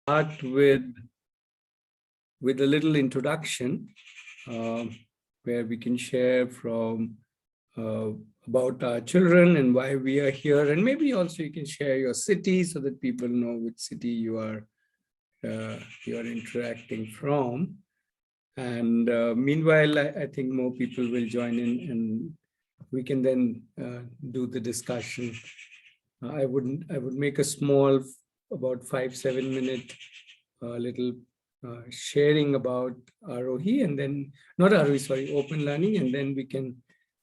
start with a little introduction where we can share from about our children and why we are here, and maybe also you can share your city so that people know which city you are interacting from. And meanwhile, I think more people will join in, and we can then do the discussion. I would make a small, about 5-7 minute little sharing about Arohi, and then not Arohi, sorry, open learning, and then we can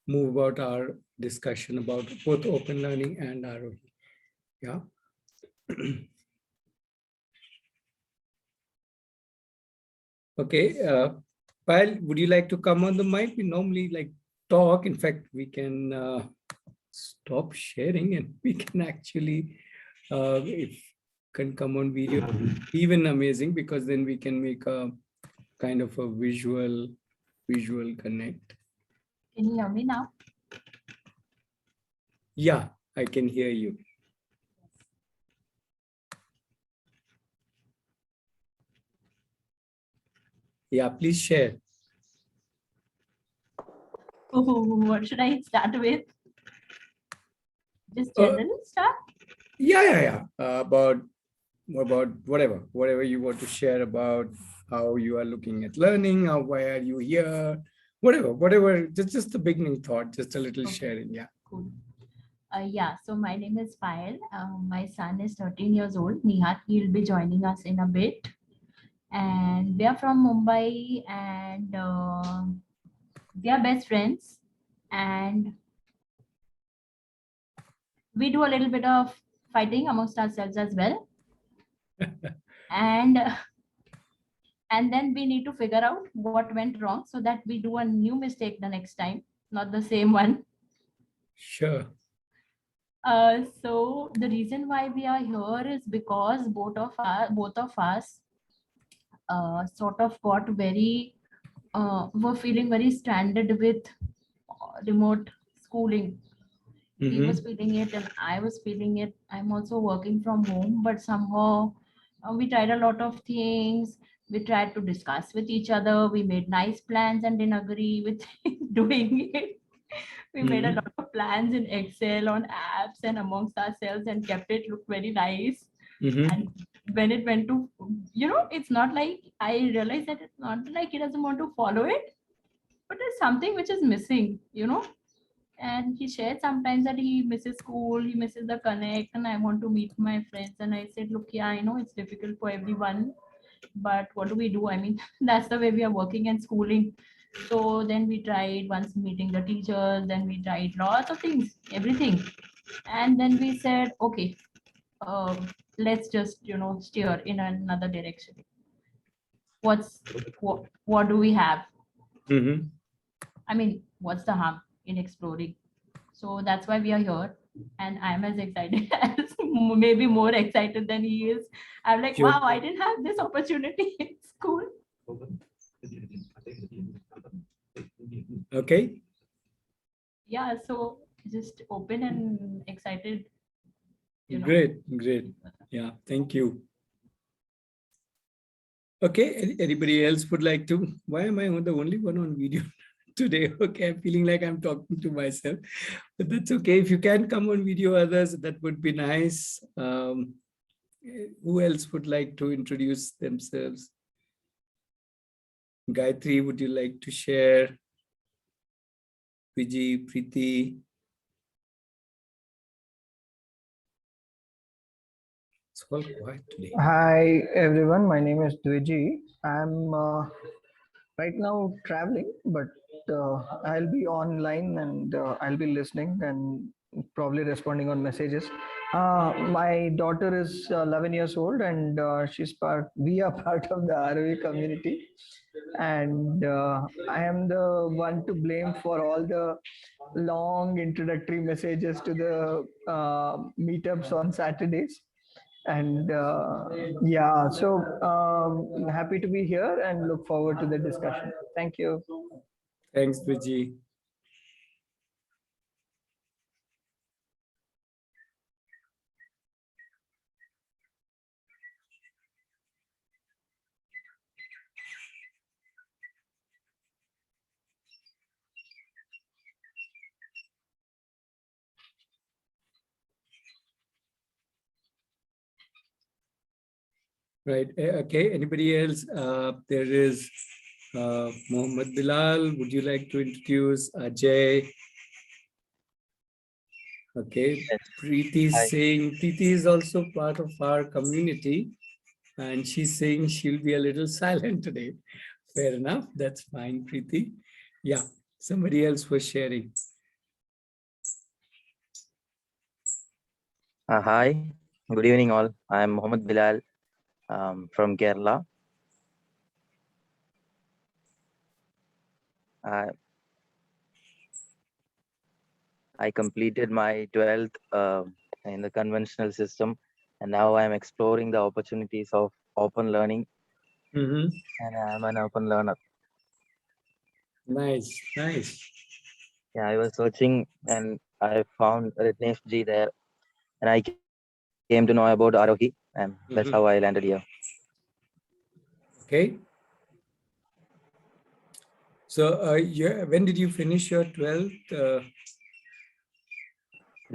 move about our discussion about both open learning and Arohi. Yeah. Okay, Payal, would you like to come on the mic? We normally like talk. In fact, we can stop sharing and we can actually, if can come on video, even amazing, because then we can make a kind of a visual connect. Can you hear me now? Yeah, I can hear you. Yeah, please share. What should I start with? Just general stuff? Yeah. About whatever you want to share about how you are looking at learning, or why are you here, whatever, just the beginning thought, just a little sharing. Yeah. Cool. Yeah, so my name is Payal. My son is 13 years old, Nihat. He'll be joining us in a bit. And we are from Mumbai, and we are best friends. And we do a little bit of fighting amongst ourselves as well. and then we need to figure out what went wrong so that we do a new mistake the next time, not the same one. Sure. So the reason why we are here is because both of us sort of got very were feeling very stranded with remote schooling. He was feeling it and I was feeling it. I'm also working from home, but somehow we tried a lot of things. We tried to discuss with each other. We made nice plans and didn't agree with doing it. We made a lot of plans in Excel on apps and amongst ourselves and kept it look very nice. And when it went to, it's not like I realized that it's not like he doesn't want to follow it, but there's something which is missing. And he shared sometimes that he misses school, he misses the connect, and I want to meet my friends. And I said, look, yeah, I know it's difficult for everyone, but what do we do? I mean, that's the way we are working and schooling. So then we tried once meeting the teachers, then we tried lots of things, everything. And then we said, okay, let's just, steer in another direction. What do we have? I mean, what's the harm in exploring? So that's why we are here. And I'm as excited as maybe more excited than he is. I'm like, Sure. wow, I didn't have this opportunity in school. Okay. Yeah, so just open and excited. Great. Yeah, thank you. Okay, anybody else would like to? Why am I the only one on video today? Okay, I'm feeling like I'm talking to myself, but that's okay. If you can come on video, others, that would be nice. Who else would like to introduce themselves? Gayatri, would you like to share? Vijay, Preeti. It's all quiet today. Hi everyone, my name is Dwiji. I'm right now traveling, but I'll be online and I'll be listening and probably responding on messages. My daughter is 11 years old and we are part of the ROE community. And I am the one to blame for all the long introductory messages to the meetups on Saturdays. And yeah, so happy to be here and look forward to the discussion. Thank you. Thanks, Vijay. Right. Okay. Anybody else? There is Mohammed Bilal. Would you like to introduce Ajay? Okay. Yes. Preeti is Hi. saying Preeti is also part of our community, and she's saying she'll be a little silent today. Fair enough. That's fine, Preeti. Yeah. Somebody else was sharing. Hi. Good evening, all. I am Mohammed Bilal from Kerala. I I completed my 12th in the conventional system, and now I am exploring the opportunities of open learning, Mhm. and I am an open learner. Nice. Nice. Yeah, I was searching and I found Ritnesh Ji there, and I came to know about Arohi, and that's how I landed here. Okay. So, when did you finish your 12th?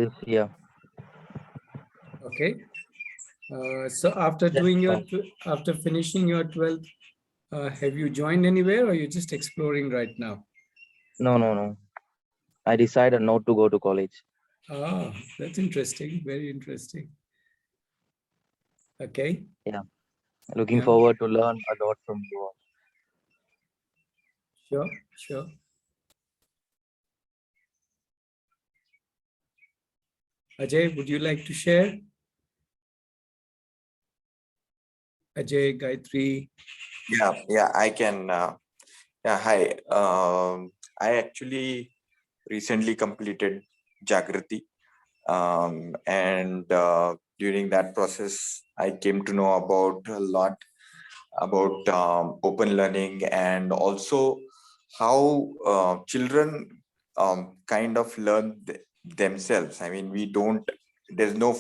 This year. Okay. So after Just doing your, after finishing your 12th, have you joined anywhere or you're just exploring right now? no. I decided not to go to college. Ah, that's interesting. Very interesting. Okay. Yeah, looking Yeah, forward to learn a lot from you all. sure, sure. Ajay, would you like to share? Ajay, Gayatri. Yeah, I can. Yeah, hi. I actually recently completed Jagrati, and during that process, I came to know about a lot about open learning and also how children kind of learn themselves. I mean, we don't. There's no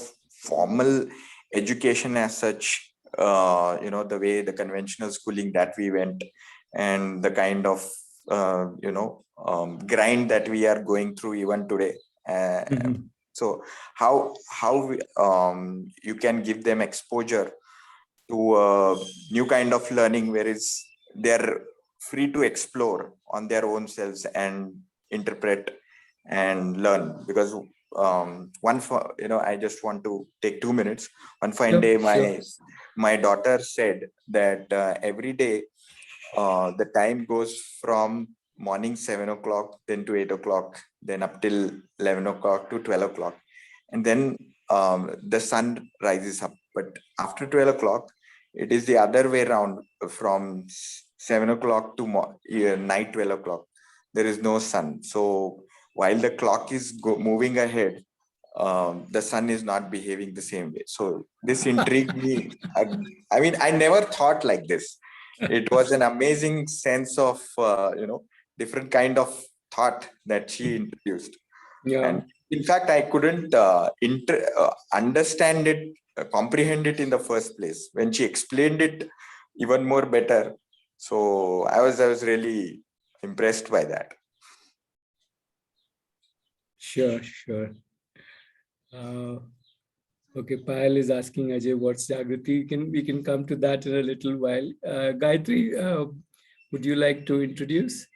formal education as such. The way the conventional schooling that we went, and the kind of grind that we are going through even today. Mhm. So you can give them exposure to a new kind of learning where they're free to explore on their own selves and interpret and learn. Because I just want to take 2 minutes. One fine day, Sure. my daughter said that every day the time goes from morning 7 o'clock, then to 8 o'clock, then up till 11 o'clock to 12 o'clock. And then the sun rises up. But after 12 o'clock, it is the other way around from 7 o'clock to night 12 o'clock. There is no sun. So while the clock is moving ahead, the sun is not behaving the same way. So this intrigued me. I mean, I never thought like this. It was an amazing sense of different kind of thought that she introduced. Yeah, And in fact, I couldn't understand it, comprehend it in the first place. When she explained it even more better, so I was really impressed by that. sure. Okay, Payal is asking Ajay what's Jagrati. We can come to that in a little while. Gayatri, would you like to introduce?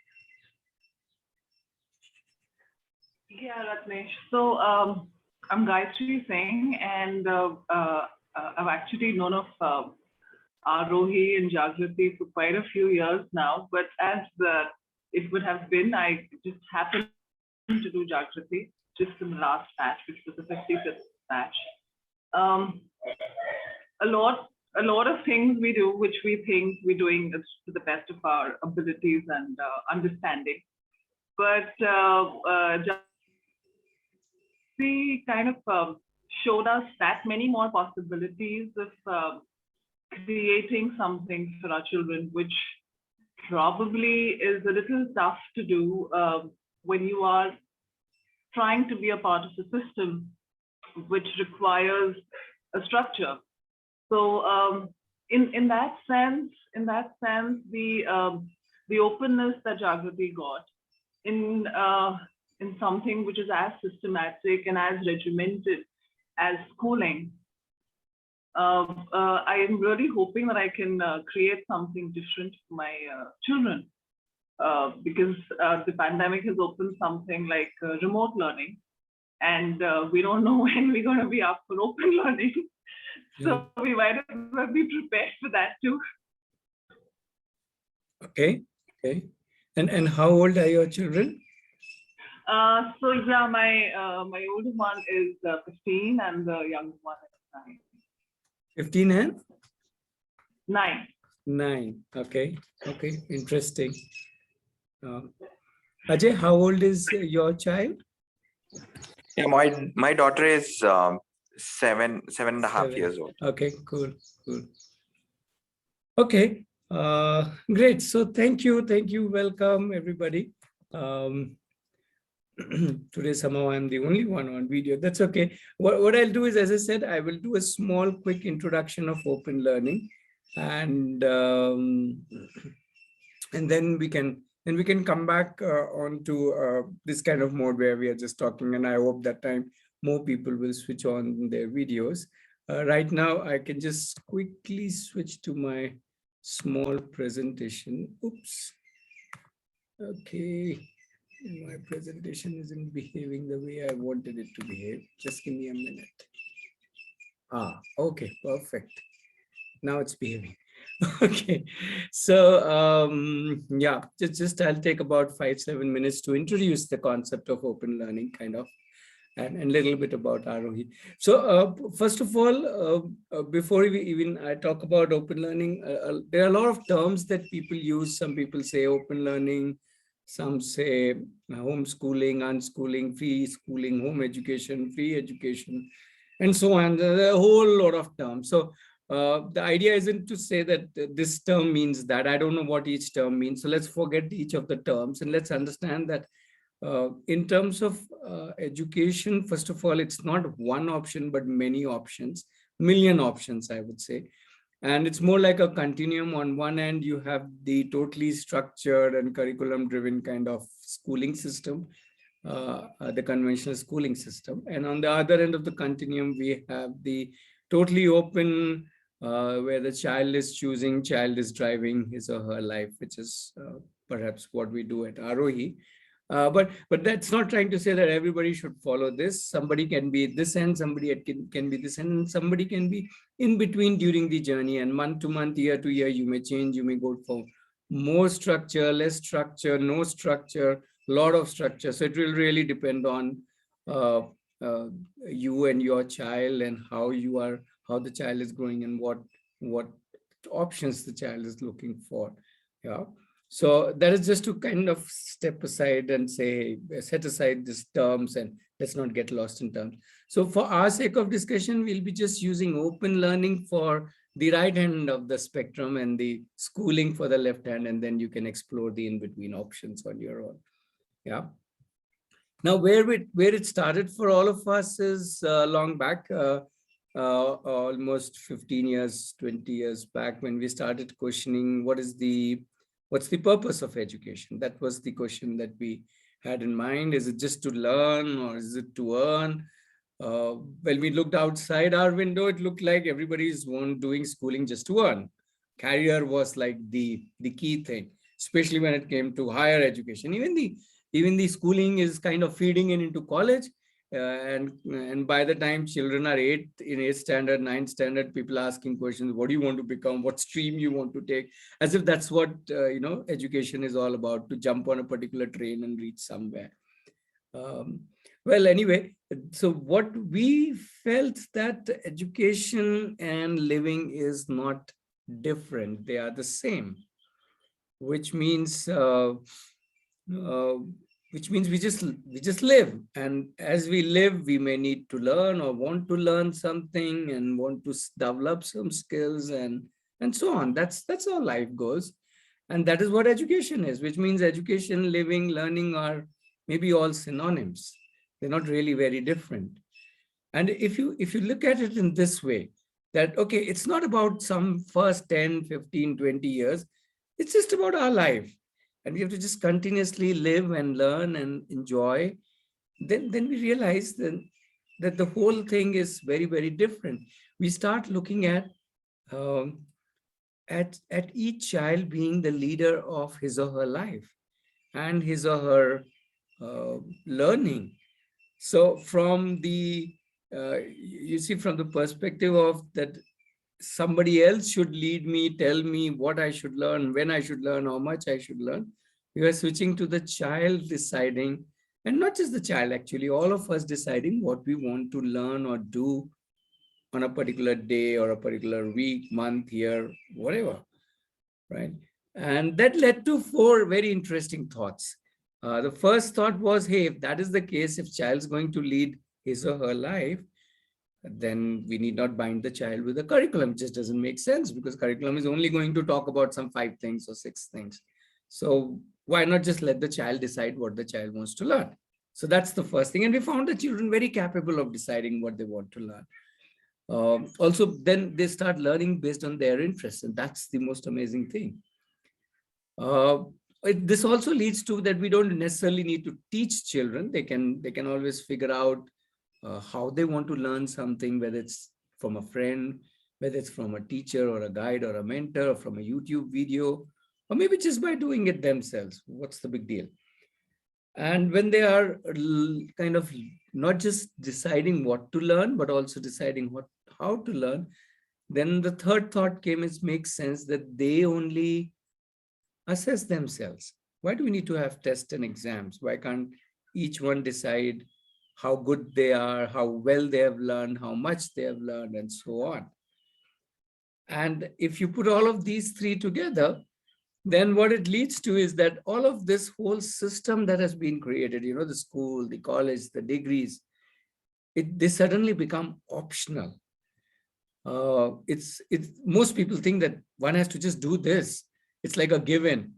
Yeah, Ratnesh. So I'm Gayatri Singh, and I've actually known of Arohi and Jagrati for quite a few years now. But as it would have been, I just happened to do Jagrati just in the last batch, which was the 55th batch. Um, a lot of things we do, which we think we're doing to the best of our abilities and understanding. But we kind of showed us that many more possibilities of creating something for our children, which probably is a little tough to do when you are trying to be a part of a system which requires a structure. So in that sense, the openness that Jagrati got in something which is as systematic and as regimented as schooling I am really hoping that I can create something different for my children, because the pandemic has opened something like remote learning, and we don't know when we're going to be up for open learning. So we might as well be prepared for that too. Okay. Okay. And how old are your children? So yeah, my older one is 15 and the younger one is 15 and 9. 9. Okay. Okay. Interesting. Ajay, how old is your child? Yeah, my daughter is 7.5 7. years old. Okay, cool, cool. Okay, great. So thank you, welcome everybody. Today somehow I'm the only one on video. That's okay. What I'll do is, as I said, I will do a small, quick introduction of open learning, and then we can come back onto this kind of mode where we are just talking. And I hope that time more people will switch on their videos. Right now, I can just quickly switch to my small presentation. Oops. Okay. My presentation isn't behaving the way I wanted it to behave. Just give me a minute. Okay, perfect. Now it's behaving. Okay, so yeah, just I'll take about 5-7 minutes to introduce the concept of open learning, kind of, and a little bit about Arohi. So first of all, before we even I talk about open learning, there are a lot of terms that people use. Some people say open learning, some say homeschooling, unschooling, free schooling, home education, free education, and so on. There are a whole lot of terms. So the idea isn't to say that this term means that. I don't know what each term means. So let's forget each of the terms and let's understand that in terms of education, first of all, it's not one option, but many options, million options, I would say. And it's more like a continuum. On one end, you have the totally structured and curriculum driven kind of schooling system, the conventional schooling system. And on the other end of the continuum, we have the totally open, where the child is choosing, child is driving his or her life, which is perhaps what we do at Arohi. But that's not trying to say that everybody should follow this. Somebody can be this end, somebody can be this end, and somebody can be in between during the journey. And month to month, year to year, you may change. You may go for more structure, less structure, no structure, lot of structure. So it will really depend on you and your child, and how the child is growing, and what options the child is looking for. Yeah. So that is just to kind of step aside and say, set aside these terms and let's not get lost in terms. So for our sake of discussion, we'll be just using open learning for the right hand of the spectrum and the schooling for the left hand, and then you can explore the in-between options on your own. Yeah. Now, where it started for all of us is long back, almost 15 years, 20 years back, when we started questioning what's the purpose of education. That was the question that we had in mind. Is it just to learn, or is it to earn? When we looked outside our window, it looked like everybody's doing schooling just to earn. Career was like the key thing, especially when it came to higher education. Even the schooling is kind of feeding into college. And by the time children are in 8th standard, 9th standard, people are asking questions: what do you want to become? What stream you want to take? As if that's what education is all about, to jump on a particular train and reach somewhere. Well, anyway, so what we felt, that education and living is not different; they are the same, which means we just live, and as we live, we may need to learn or want to learn something and want to develop some skills and so on. That's how life goes, and that is what education is. Which means education, living, learning are maybe all synonyms. They're not really very different. And if you look at it in this way, that okay, it's not about some first 10, 15, 20 years. It's just about our life. And we have to just continuously live and learn and enjoy. Then we realize that that the whole thing is very, very different. We start looking um, at each child being the leader of his or her life and his or her learning. So from the, you see, from the perspective of that somebody else should lead me, tell me what I should learn, when I should learn, how much I should learn, we are switching to the child deciding, and not just the child, actually, all of us deciding what we want to learn or do on a particular day or a particular week, month, year, whatever, right? And that led to 4 very interesting thoughts. The first thought was, hey, if that is the case, if child's going to lead his or her life, then we need not bind the child with a curriculum. It just doesn't make sense, because curriculum is only going to talk about some 5 things or 6 things. So why not just let the child decide what the child wants to learn? So that's the first thing. And we found the children very capable of deciding what they want to learn. Also, then they start learning based on their interests, and that's the most amazing thing. This also leads to that we don't necessarily need to teach children. They can always figure out how they want to learn something, whether it's from a friend, whether it's from a teacher or a guide or a mentor, or from a YouTube video, or maybe just by doing it themselves. What's the big deal? And when they are kind of not just deciding what to learn, but also deciding how to learn, then the third thought came, it makes sense that they only assess themselves. Why do we need to have tests and exams? Why can't each one decide how good they are, how well they have learned, how much they have learned, and so on? And if you put all of these 3 together, then what it leads to is that all of this whole system that has been created, the school, the college, the degrees, they suddenly become optional. Most people think that one has to just do this. It's like a given.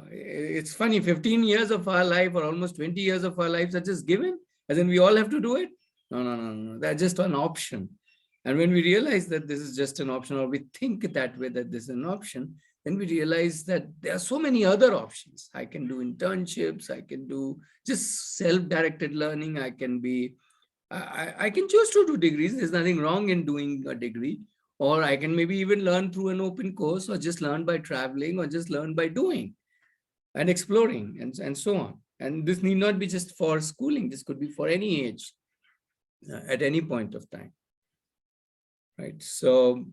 It's funny, 15 years of our life or almost 20 years of our lives are just given, as in we all have to do it. No. That's just an option. And when we realize that this is just an option, or we think that way, that this is an option, then we realize that there are so many other options. I can do internships, I can do just self-directed learning, I can choose to do degrees. There's nothing wrong in doing a degree. Or I can maybe even learn through an open course, or just learn by traveling, or just learn by doing and exploring, and so on. And this need not be just for schooling. This could be for any age, at any point of time. Right. So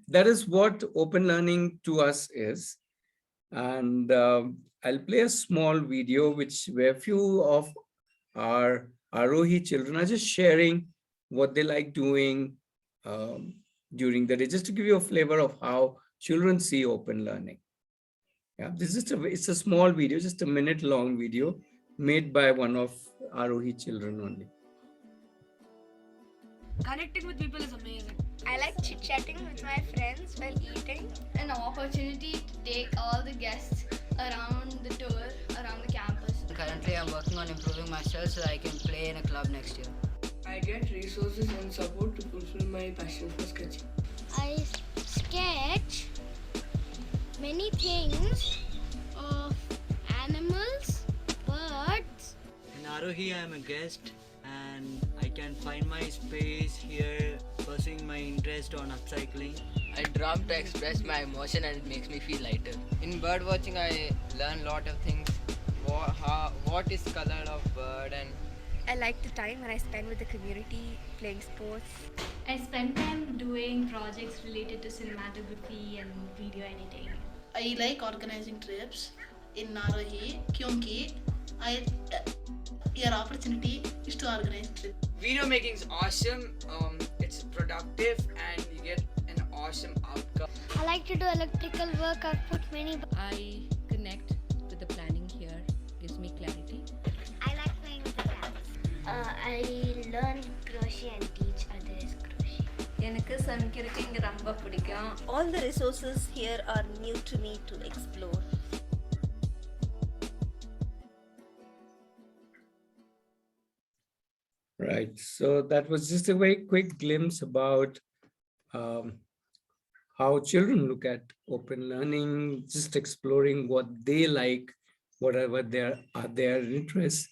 that is what open learning to us is. And I'll play a small video where a few of our Arohi children are just sharing what they like doing during the day, just to give you a flavor of how children see open learning. Yeah, it's a small video, just a minute-long video made by one of Arohi children only. Connecting with people is amazing. I like chit-chatting with my friends while eating. An opportunity to take all the guests around the tour, around the campus. Currently, I'm working on improving myself so I can play in a club next year. I get resources and support to fulfill my passion for sketching. I sketch many things of animals, birds. In Arohi, I am a guest and I can find my space here, pursuing my interest on upcycling. I drum to express my emotion and it makes me feel lighter. In bird watching, I learn a lot of things. What is color of bird, and I like the time when I spend with the community playing sports. I spend time doing projects related to cinematography and video editing. I like organizing trips in Arohi क्योंकि your opportunity is to organize trips. Video making is awesome. It's productive and you get an awesome outcome. I like to do electrical work. I've put many. I connect with the planning here. Gives me clarity. I like playing with the cats. I learn crochet and teach others crochet. எனக்கு சமைக்கிறதுக்கு இங்க ரொம்ப பிடிக்கும். All the resources here are new to me to explore. Right. So that was just a very quick glimpse about how children look at open learning, just exploring what they like, whatever their interests.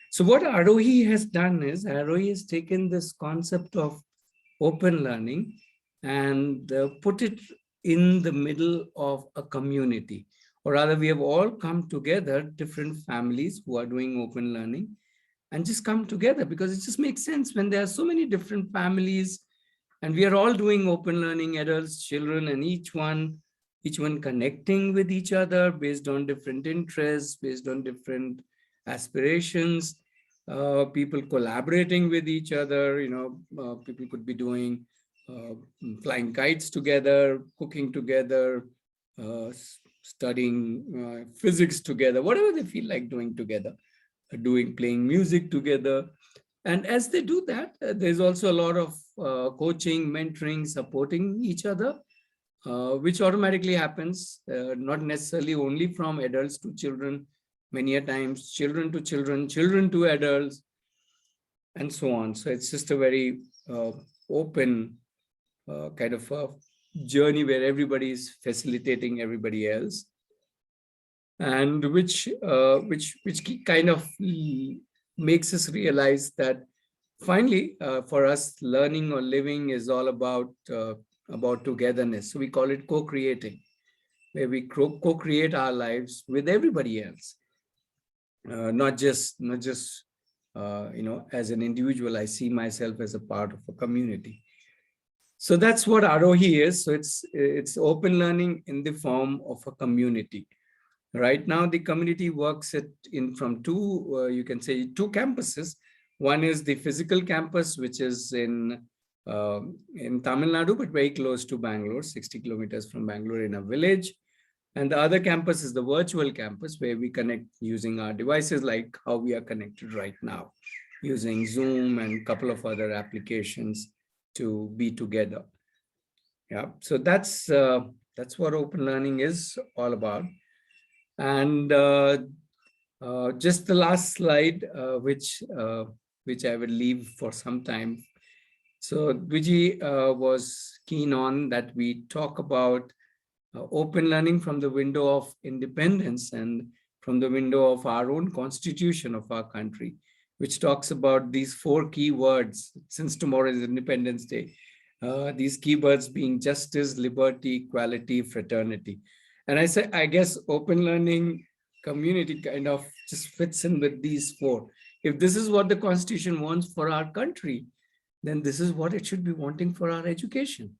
So what Arohi has done is, Arohi has taken this concept of open learning and put it in the middle of a community. Or rather, we have all come together, different families who are doing open learning, and just come together because it just makes sense when there are so many different families and we are all doing open learning, adults, children, and each one connecting with each other based on different interests, based on different aspirations, people collaborating with each other. People could be doing flying kites together, cooking together, studying physics together, whatever they feel like doing together, playing music together. And as they do that, there's also a lot of coaching, mentoring, supporting each other, which automatically happens, not necessarily only from adults to children, many a times children to children, children to adults, and so on. So it's just a very open kind of a journey where everybody is facilitating everybody else, and which kind of makes us realize that finally, for us, learning or living is all about togetherness. So we call it co-creating, where we co-create our lives with everybody else, not just as an individual. I see myself as a part of a community. So that's what Arohi is. So it's open learning in the form of a community. Right now, the community works from two, you can say, two campuses. One is the physical campus, which is in Tamil Nadu, but very close to Bangalore, 60 kilometers from Bangalore in a village. And the other campus is the virtual campus, where we connect using our devices like how we are connected right now, using Zoom and a couple of other applications to be together. Yeah, so that's what open learning is all about. And just the last slide, which I will leave for some time. So Vijay was keen on that we talk about open learning from the window of independence and from the window of our own constitution of our country, which talks about these 4 key words, since tomorrow is Independence Day. These keywords being justice, liberty, equality, fraternity. And I guess open learning community kind of just fits in with these 4. If this is what the Constitution wants for our country, then this is what it should be wanting for our education,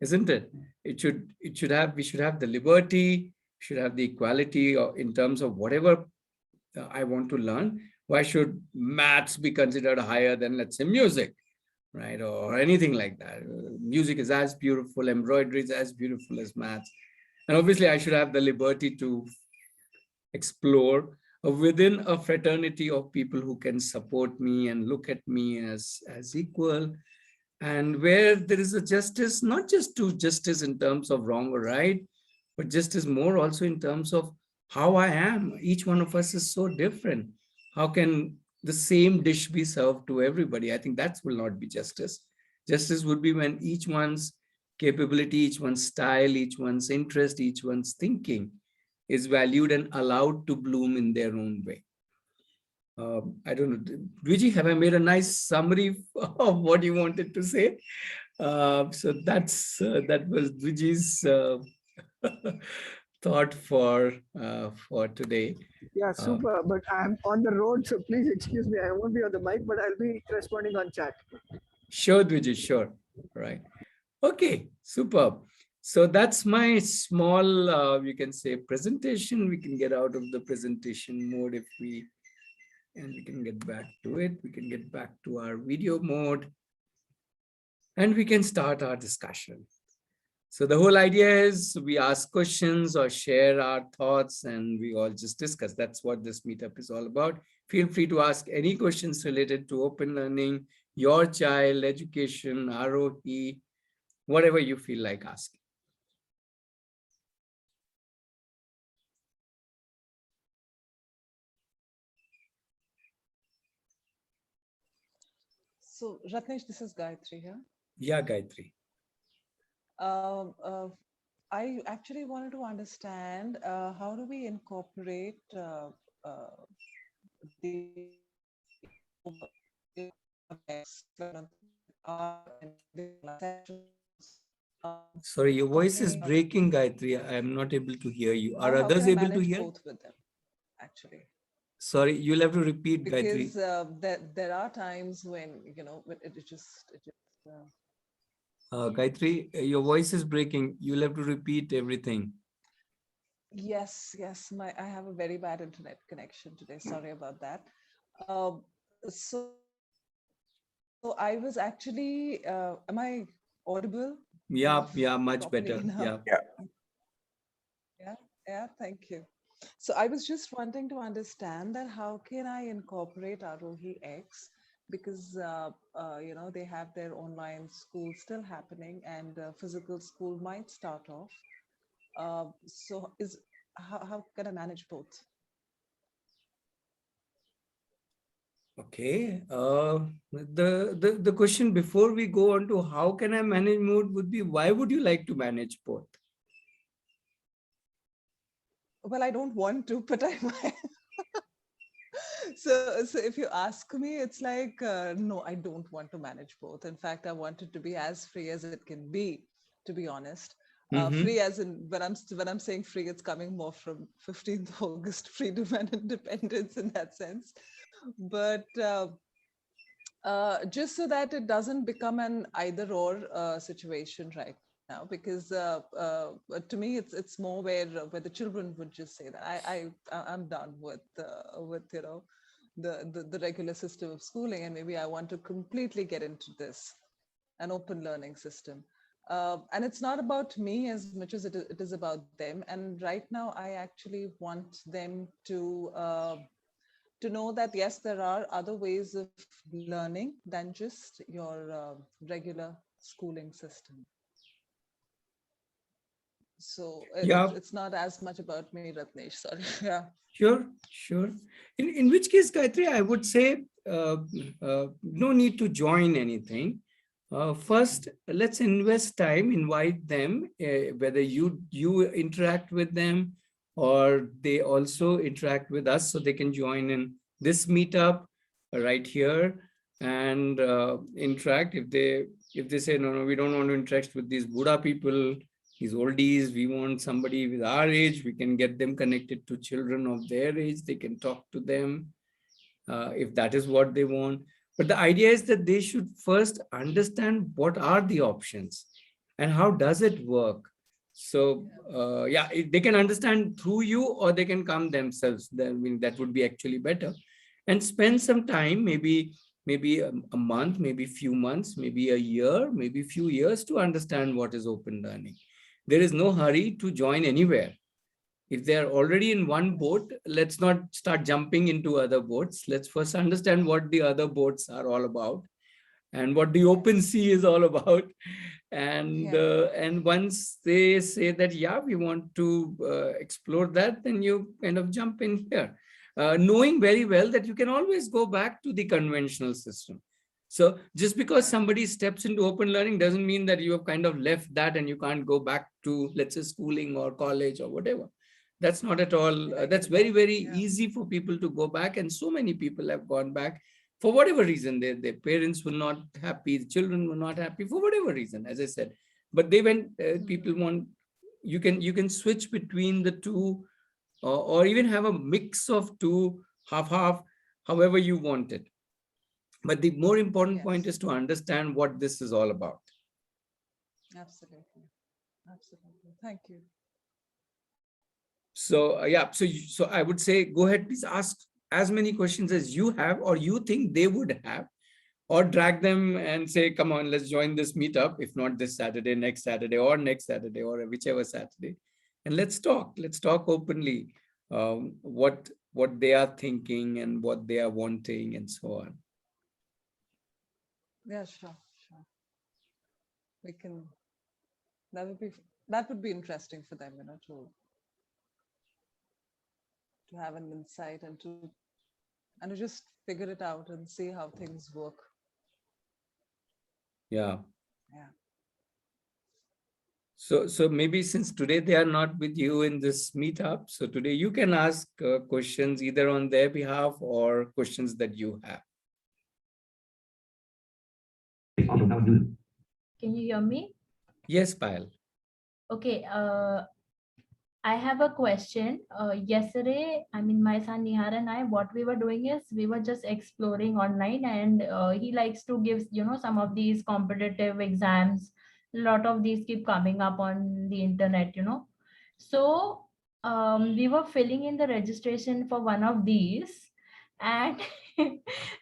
isn't it? We should have the liberty, should have the equality in terms of whatever I want to learn. Why should maths be considered higher than, let's say, music, right? Or anything like that. Music is as beautiful, embroidery is as beautiful as maths. And obviously, I should have the liberty to explore within a fraternity of people who can support me and look at me as equal, and where there is a justice, not just to justice in terms of wrong or right, but justice more also in terms of how I am. Each one of us is so different. How can the same dish be served to everybody? I think that will not be justice. Justice would be when each one's capability, each one's style, each one's interest, each one's thinking is valued and allowed to bloom in their own way. I don't know, Vijay, have I made a nice summary of what you wanted to say? So that was Vijay's thought for today. Yeah, super. But I'm on the road, so please excuse me. I won't be on the mic, but I'll be responding on chat. Sure, Vijay, sure. Right. Okay, superb. So that's my small, you can say, presentation. We can get out of the presentation mode and we can get back to it. We can get back to our video mode and we can start our discussion. So the whole idea is we ask questions or share our thoughts and we all just discuss. That's what this meetup is all about. Feel free to ask any questions related to open learning, your child, education, Arohi, whatever you feel like asking. So, Ratnesh, this is Gayatri here. Yeah, Gayatri. I actually wanted to understand how do we incorporate the Sorry, your voice is breaking, Gayatri. I am not able to hear you. Are how others can I able to manage hear? both with them, actually? Sorry, you'll have to repeat, Gayatri. Because there are times when, it just Gayatri, your voice is breaking. You'll have to repeat everything. yes, I have a very bad internet connection today. Sorry about that. Um, so I was actually, am I audible? Yeah, much Properly better. now? Yeah. Yeah, thank you. So I was just wanting to understand that how can I incorporate Arohi X, because they have their online school still happening, and physical school might start off. So how can I manage both? Okay. The question before we go on to how can I manage mood would be, why would you like to manage both? Well, I don't want to, but I might. So if you ask me, it's like, no, I don't want to manage both. In fact, I want it to be as free as it can be, to be honest. Free as in, when I'm saying free, it's coming more from 15th August, freedom and independence in that sense. But just so that it doesn't become an either or situation right now, because to me it's more where the children would just say that I'm done with the regular system of schooling, and maybe I want to completely get into this, an open learning system. And it's not about me as much as it is about them. And right now I actually want them to know that yes, there are other ways of learning than just your regular schooling system. So it's not as much about me, Ratnesh, sorry. Yeah. Sure. In which case, Gayatri, I would say no need to join anything. First, let's invest time, invite them, whether you interact with them or they also interact with us, so they can join in this meetup right here and interact. If they say, no, we don't want to interact with these Buddha people, these oldies, we want somebody with our age, we can get them connected to children of their age, they can talk to them if that is what they want. But the idea is that they should first understand what are the options and how does it work. So they can understand through you, or they can come themselves. That would be actually better. And spend some time, maybe a month, maybe few months, maybe a year, maybe few years, to understand what is open learning. There is no hurry to join anywhere. If they are already in one boat, let's not start jumping into other boats. Let's first understand what the other boats are all about and what the open sea is all about. And once they say that, yeah, we want to explore that, then you kind of jump in here, knowing very well that you can always go back to the conventional system. So just because somebody steps into open learning doesn't mean that you have kind of left that and you can't go back to, let's say, schooling or college or whatever. That's not at all. That's very, very easy for people to go back. And so many people have gone back for whatever reason. Their parents were not happy, the children were not happy, for whatever reason, as I said. But they went, people want, you can switch between the two, or even have a mix of two, half, however you want it. But the more important point is to understand what this is all about. Absolutely. Thank you. So so I would say, go ahead, please ask as many questions as you have or you think they would have, or drag them and say, come on, let's join this meetup. If not this Saturday, next Saturday, or whichever Saturday. And let's talk openly what they are thinking and what they are wanting and so on. Yeah, sure. We can, that would be interesting for them, to have an insight and to just figure it out and see how things work. Yeah. So maybe since today they are not with you in this meetup, so today you can ask questions either on their behalf or questions that you have. Can you hear me? Yes, Payal. Okay, I have a question. Yesterday, I mean, my son Nihar and I, what we were doing is we were just exploring online, and he likes to give, some of these competitive exams. A lot of these keep coming up on the internet. So we were filling in the registration for one of these, and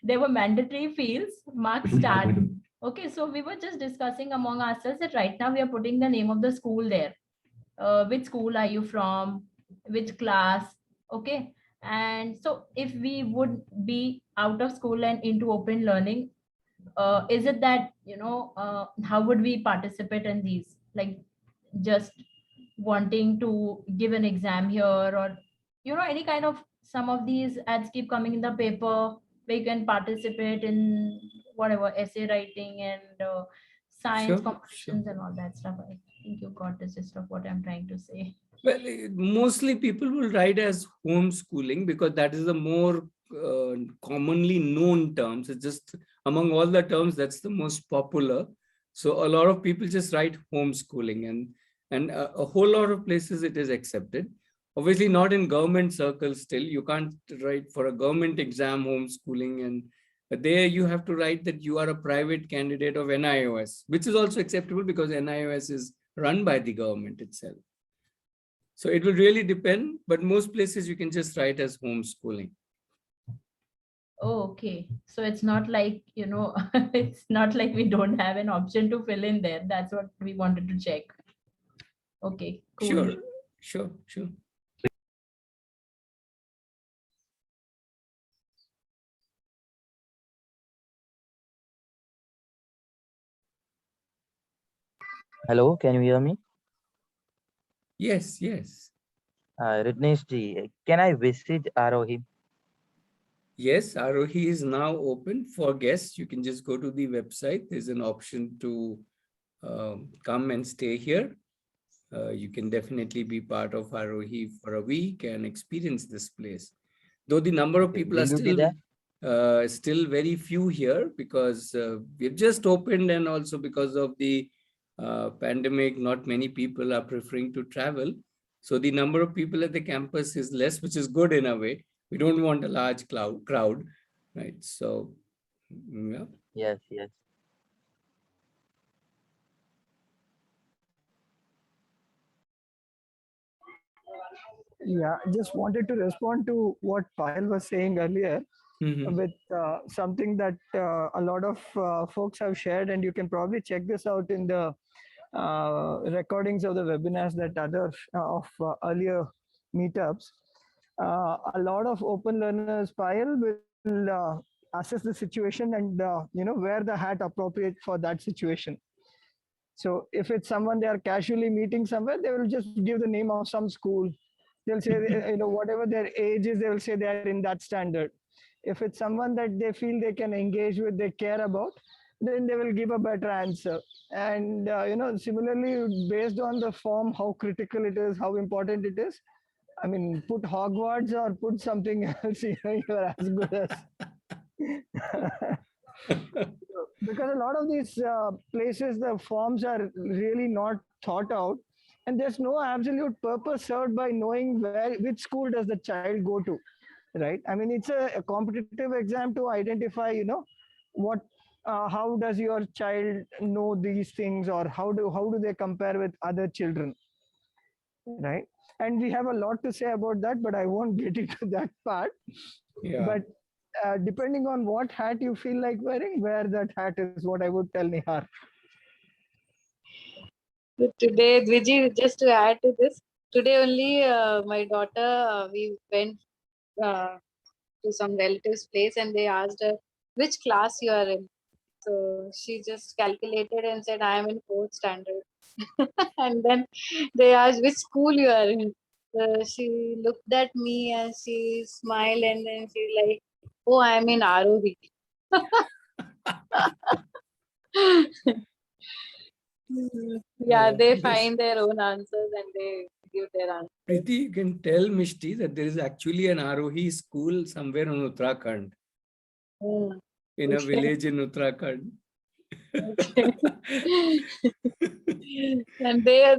there were mandatory fields, marks start. Okay, so we were just discussing among ourselves that right now we are putting the name of the school there. Which school are you from, which class? Okay, and so if we would be out of school and into open learning, is it that, how would we participate in these, like just wanting to give an exam here, or any kind of, some of these ads keep coming in the paper where you can participate in whatever essay writing and science Sure, competitions and all that stuff. I think you got the gist of what I'm trying to say. Well, mostly people will write as homeschooling because that is the more commonly known terms. It's just among all the terms, that's the most popular. So a lot of people just write homeschooling, and a whole lot of places it is accepted. Obviously not in government circles still. You can't write for a government exam homeschooling, and there you have to write that you are a private candidate of NIOS, which is also acceptable because NIOS is run by the government itself. So it will really depend, but most places you can just write as homeschooling. Oh, okay. So it's not like, it's not like we don't have an option to fill in there. That's what we wanted to check. Okay, cool. Sure. Hello, can you hear me? Yes. Ritnesh ji, can I visit Arohi? Yes, Arohi is now open for guests. You can just go to the website. There's an option to come and stay here. You can definitely be part of Arohi for a week and experience this place. Though the number of people are still very few here because we've just opened, and also because of the pandemic, not many people are preferring to travel. So the number of people at the campus is less, which is good in a way. We don't want a large crowd, right? So, yeah. Yes. Yeah, just wanted to respond to what Payal was saying earlier with something that a lot of folks have shared, and you can probably check this out in the recordings of the webinars that other earlier meetups. A lot of open learners, Payal, will assess the situation and wear the hat appropriate for that situation. So if it's someone they are casually meeting somewhere, they will just give the name of some school. They'll say, whatever their age is, they will say they are in that standard. If it's someone that they feel they can engage with, they care about, then they will give a better answer. And, similarly, based on the form, how critical it is, how important it is. I mean, put Hogwarts or put something else, you're as good as. Because a lot of these places, the forms are really not thought out, and there's no absolute purpose served by knowing which school does the child go to, right? I mean, it's a competitive exam to identify, how does your child know these things, or how do they compare with other children, right? And we have a lot to say about that, but I won't get into that part. Yeah. But depending on what hat you feel like wearing, wear that hat is what I would tell Nihar. Today, Dviji, just to add to this, today only my daughter, we went to some relative's place and they asked her which class you are in. So she just calculated and said, I am in 4th standard. And then they asked which school you are in. She looked at me and she smiled, and then she's like, oh, I am in Arohi. Yeah, they find their own answers and they give their answers. Preeti, you can tell Mishti that there is actually an Arohi school somewhere in Uttarakhand, in a village in Uttarakhand. Okay. And they are,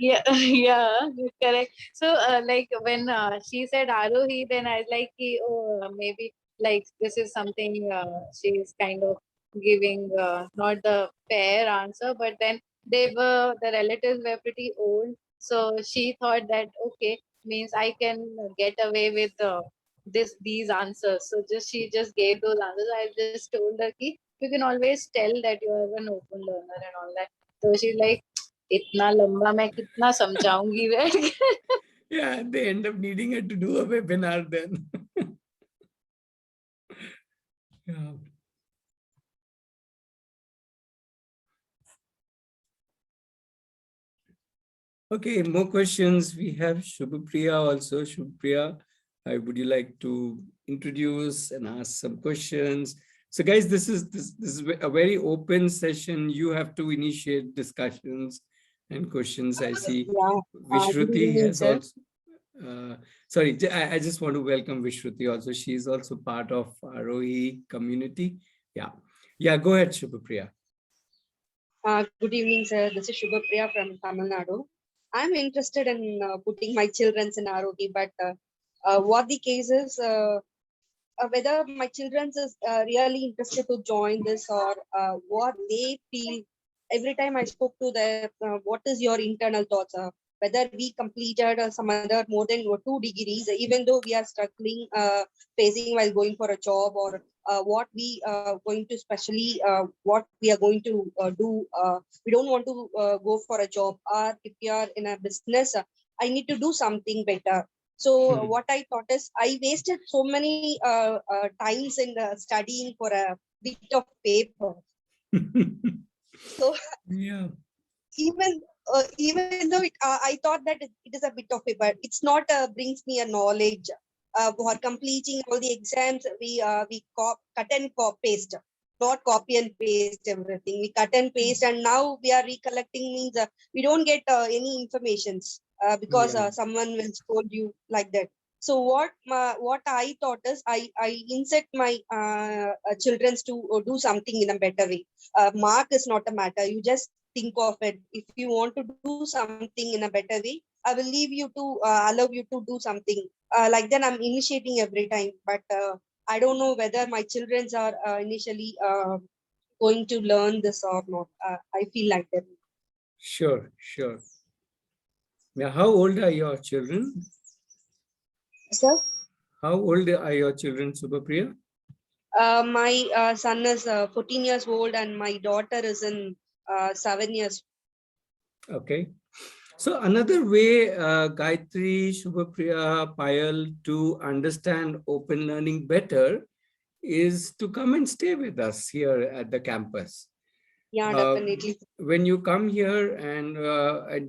yeah, yeah, correct. So, like when she said Arohi, then I like, oh, maybe like this is something she is kind of giving not the fair answer, but then the relatives were pretty old, so she thought that okay, means I can get away with these answers. So she just gave those answers. I just told her ki you can always tell that you are an open learner and all that. So she's like, इतना लंबा मैं कितना समझाऊंगी बैठ के. Yeah, they end up needing it to do a webinar then. Yeah. Okay, more questions. We have Shubhapriya also. Shubhapriya, would you like to introduce and ask some questions? So guys, this is a very open session. You have to initiate discussions and questions. I see Vishruti has also, sorry, I just want to welcome Vishruti also. She is also part of Arohi community. Yeah, go ahead, Shubhapriya. Good evening, sir. This is Shubhapriya from Tamil Nadu. I'm interested in putting my children in ROT, but what the case is, whether my children is really interested to join this or what they feel. Every time I spoke to them, what is your internal thoughts? Whether we completed some other more than 2 degrees, even though we are struggling, facing while going for a job, or what we going to specially what we are going to do. We don't want to go for a job, or if we are in a business, I need to do something better. So what I thought is I wasted so many times in studying for a bit of paper. So yeah, even though I thought that it is a bit of paper, it's not brings me a knowledge. For completing all the exams, we cut and paste, not copy and paste everything. We cut and paste, and now we are recollecting means we don't get any informations because someone will scold you like that. So what I thought is I insert my children to do something in a better way. Mark is not a matter. You just think of it. If you want to do something in a better way, I will leave you to allow you to do something. Like then I'm initiating every time, but I don't know whether my children are initially going to learn this or not. I feel like that. Sure. Now, how old are your children? Sir? How old are your children, Shubhapriya? My son is 14 years old and my daughter is in 7 years. Okay. So another way, Gayatri, Shubhapriya, Payal, to understand open learning better is to come and stay with us here at the campus. Yeah, definitely. When you come here and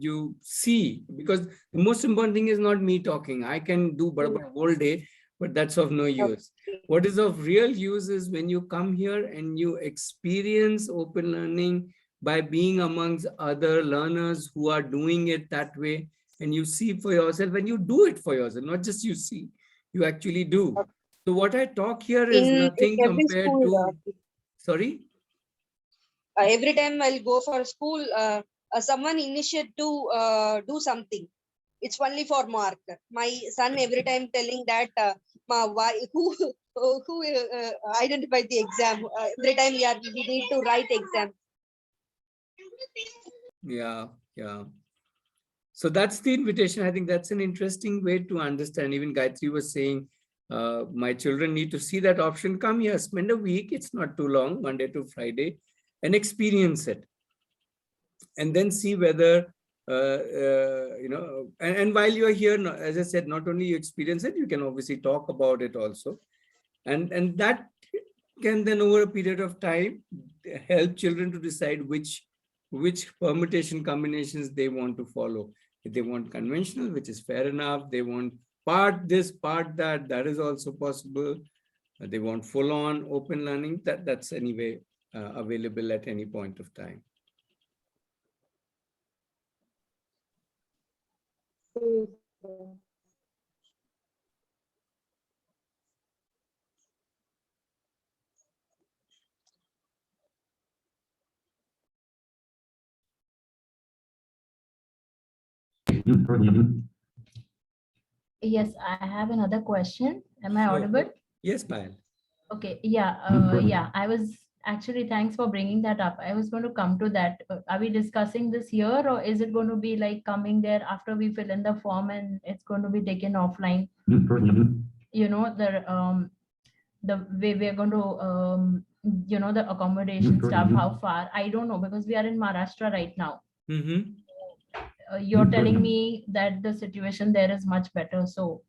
you see, because the most important thing is not me talking. I can do whole day, but that's of no use. What is of real use is when you come here and you experience open learning by being amongst other learners who are doing it that way, and you see for yourself, and you do it for yourself, not just you see, you actually do. So what I talk here is nothing compared to, sorry? Every time I'll go for school, someone initiate to do something. It's only for mark. My son every time telling that who identified the exam. Every time we need to write exam. Yeah. So that's the invitation. I think that's an interesting way to understand. Even Gayatri was saying, my children need to see that option. Come here, spend a week. It's not too long, Monday to Friday, and experience it. And then see whether, and while you're here, as I said, not only you experience it, you can obviously talk about it also. And that can then over a period of time help children to decide which permutation combinations they want to follow. If they want conventional, which is fair enough. They want part this, part that is also possible. They want full on open learning, that's anyway available at any point of time. Yes, I have another question. Am I Sure. audible? Yes, Payal. Okay, yeah, I was actually, thanks for bringing that up. I was going to come to that. Are we discussing this here, or is it going to be like coming there after we fill in the form and it's going to be taken offline? You know, the way we're going to, you know, the accommodation stuff, how far? I don't know, because we are in Maharashtra right now. You're telling me that the situation there is much better. So,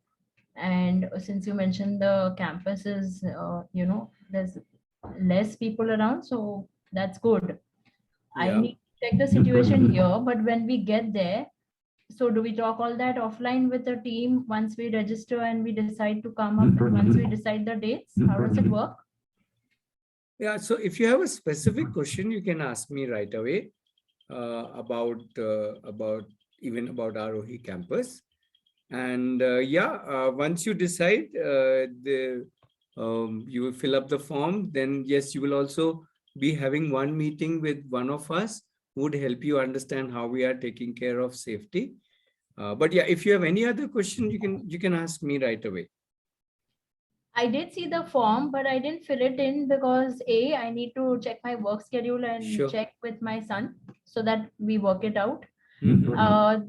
and since you mentioned the campus is, you know, there's less people around, so that's good. I Yeah. need to check the situation here, but when we get there, so do we talk all that offline with the team once we register and we decide to come up, and once we decide the dates? How does it work? Yeah, so if you have a specific question, you can ask me right away about even about Arohi campus. And once you decide, you will fill up the form. Then yes, you will also be having one meeting with one of us who would help you understand how we are taking care of safety. But yeah, if you have any other question, you can ask me right away. I did see the form, but I didn't fill it in because I need to check my work schedule and Sure. check with my son so that we work it out. So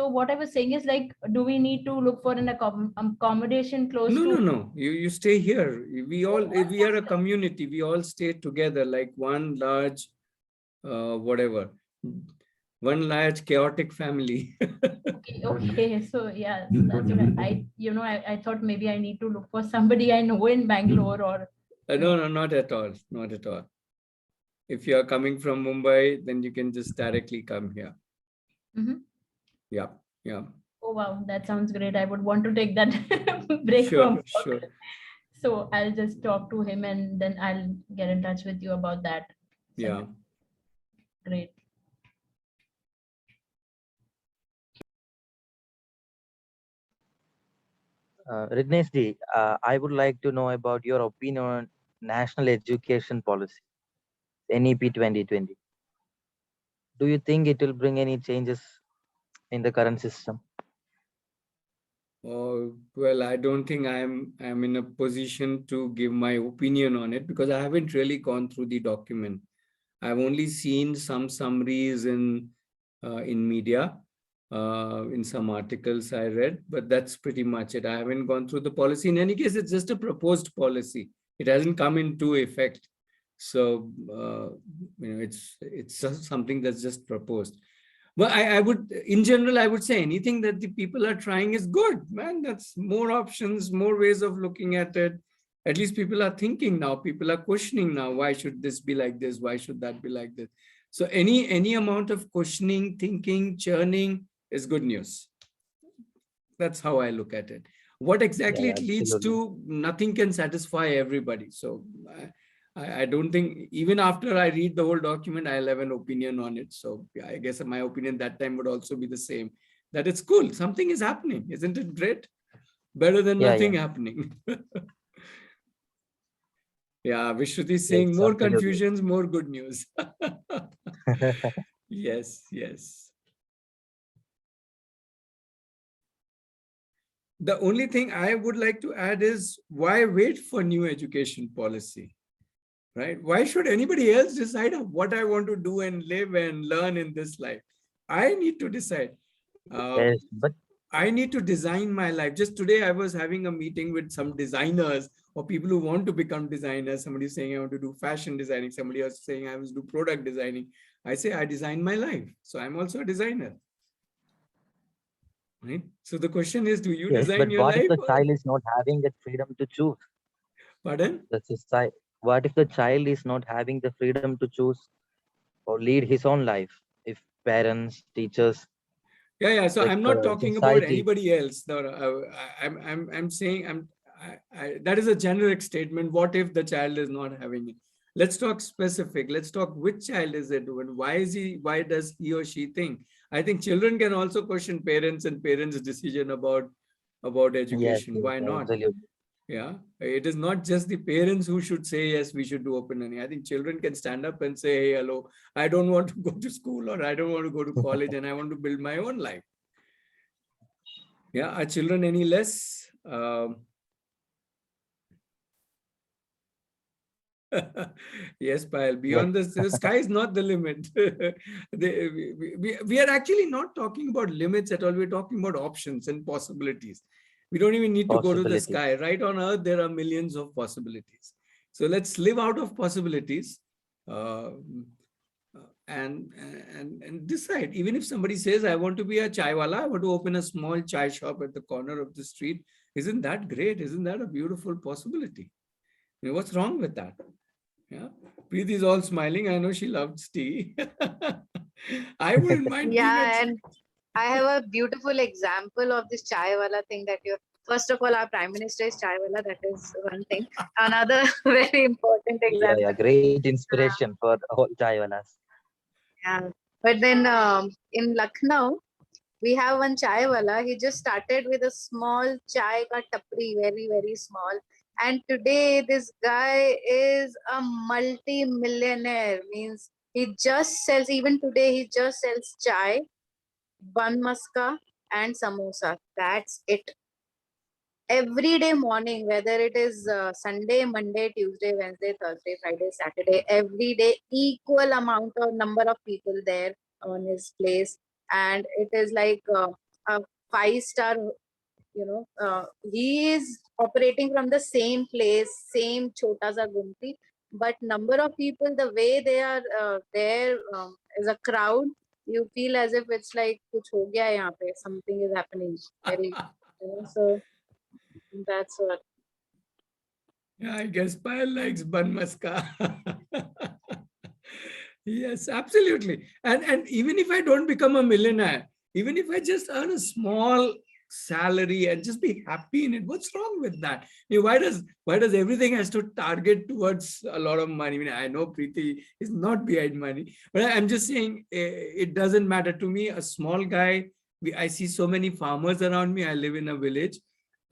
what I was saying is, like, do we need to look for an accommodation close to? No. You stay here. We are a community. We all stay together like one large, one large chaotic family. Okay, so yeah, that's what I thought maybe I need to look for somebody I know in Bangalore or. No, not at all. Not at all. If you are coming from Mumbai, then you can just directly come here. Yeah. Oh wow, that sounds great. I would want to take that break from work. Sure. So I'll just talk to him and then I'll get in touch with you about that. Yeah. Great. Rignesh ji, I would like to know about your opinion on National Education Policy, NEP 2020. Do you think it will bring any changes in the current system? Well, I don't think I'm in a position to give my opinion on it because I haven't really gone through the document. I've only seen some summaries in media, in some articles I read, but that's pretty much it. I haven't gone through the policy. In any case, it's just a proposed policy. It hasn't come into effect. So, it's just something that's just proposed. But I would, in general, I would say anything that the people are trying is good, man. That's more options, more ways of looking at it. At least people are thinking now. People are questioning now. Why should this be like this? Why should that be like this? So any amount of questioning, thinking, churning is good news. That's how I look at it. What exactly it leads to, nothing can satisfy everybody. So I don't think, even after I read the whole document, I'll have an opinion on it. So yeah, I guess my opinion that time would also be the same, that it's cool. Something is happening. Isn't it great? Better than nothing happening. Yeah, Vishruti is saying more confusions, more good news. Yes. The only thing I would like to add is, why wait for new education policy? Right? Why should anybody else decide what I want to do and live and learn in this life? I need to decide. I need to design my life. Just today, I was having a meeting with some designers or people who want to become designers. Somebody saying I want to do fashion designing. Somebody else saying I want to do product designing. I say I design my life. So I'm also a designer. Right? So the question is, do you design your life? What if the child is not having the freedom to choose? Pardon? What if the child is not having the freedom to choose or lead his own life? If parents, teachers. Yeah. So I'm not talking about anybody else. No, I'm saying that is a generic statement. What if the child is not having it? Let's talk specific. Let's talk which child is it doing? Why does he or she think? I think children can also question parents and parents' decision about education. Why not? Absolutely. Yeah, it is not just the parents who should say, yes, we should do open learning. I think children can stand up and say, hey, hello, I don't want to go to school, or I don't want to go to college, and I want to build my own life. Yeah, are children any less? Yes, Payal, beyond the sky is not the limit. We are actually not talking about limits at all. We're talking about options and possibilities. We don't even need to go to the sky. Right on Earth, there are millions of possibilities. So let's live out of possibilities and decide. Even if somebody says, I want to be a chai wala, I want to open a small chai shop at the corner of the street. Isn't that great? Isn't that a beautiful possibility? I mean, what's wrong with that? Yeah, Preeti is all smiling. I know she loves tea. I wouldn't mind. Yeah, and I have a beautiful example of this chai wala thing that you. First of all, our Prime Minister is chai wala. That is one thing. Another very important example. Yeah, great inspiration for all chai walas. Yeah, but then in Lucknow, we have one chai wala. He just started with a small chai ka tapri, very, very small. And today this guy is a multi-millionaire. Means he just sells, even today, he just sells chai, bun maska and samosa. That's it. Every day morning, whether it is Sunday, Monday, Tuesday, Wednesday, Thursday, Friday, Saturday, every day, equal amount of number of people there on his place. And it is like a 5-star, he is operating from the same place, same chota sa gumti, but number of people, the way they are there as a crowd, you feel as if it's like kuch ho gaya yahan pe, something is happening. Very, so that's what. Yeah, I guess Payal likes bun maska. Yes, absolutely. And even if I don't become a millionaire, even if I just earn a small salary and just be happy in it, what's wrong with that? I mean, why does everything has to target towards a lot of money? I mean, I know Preeti is not behind money, but I'm just saying it doesn't matter to me. A small guy, I see so many farmers around me. I live in a village.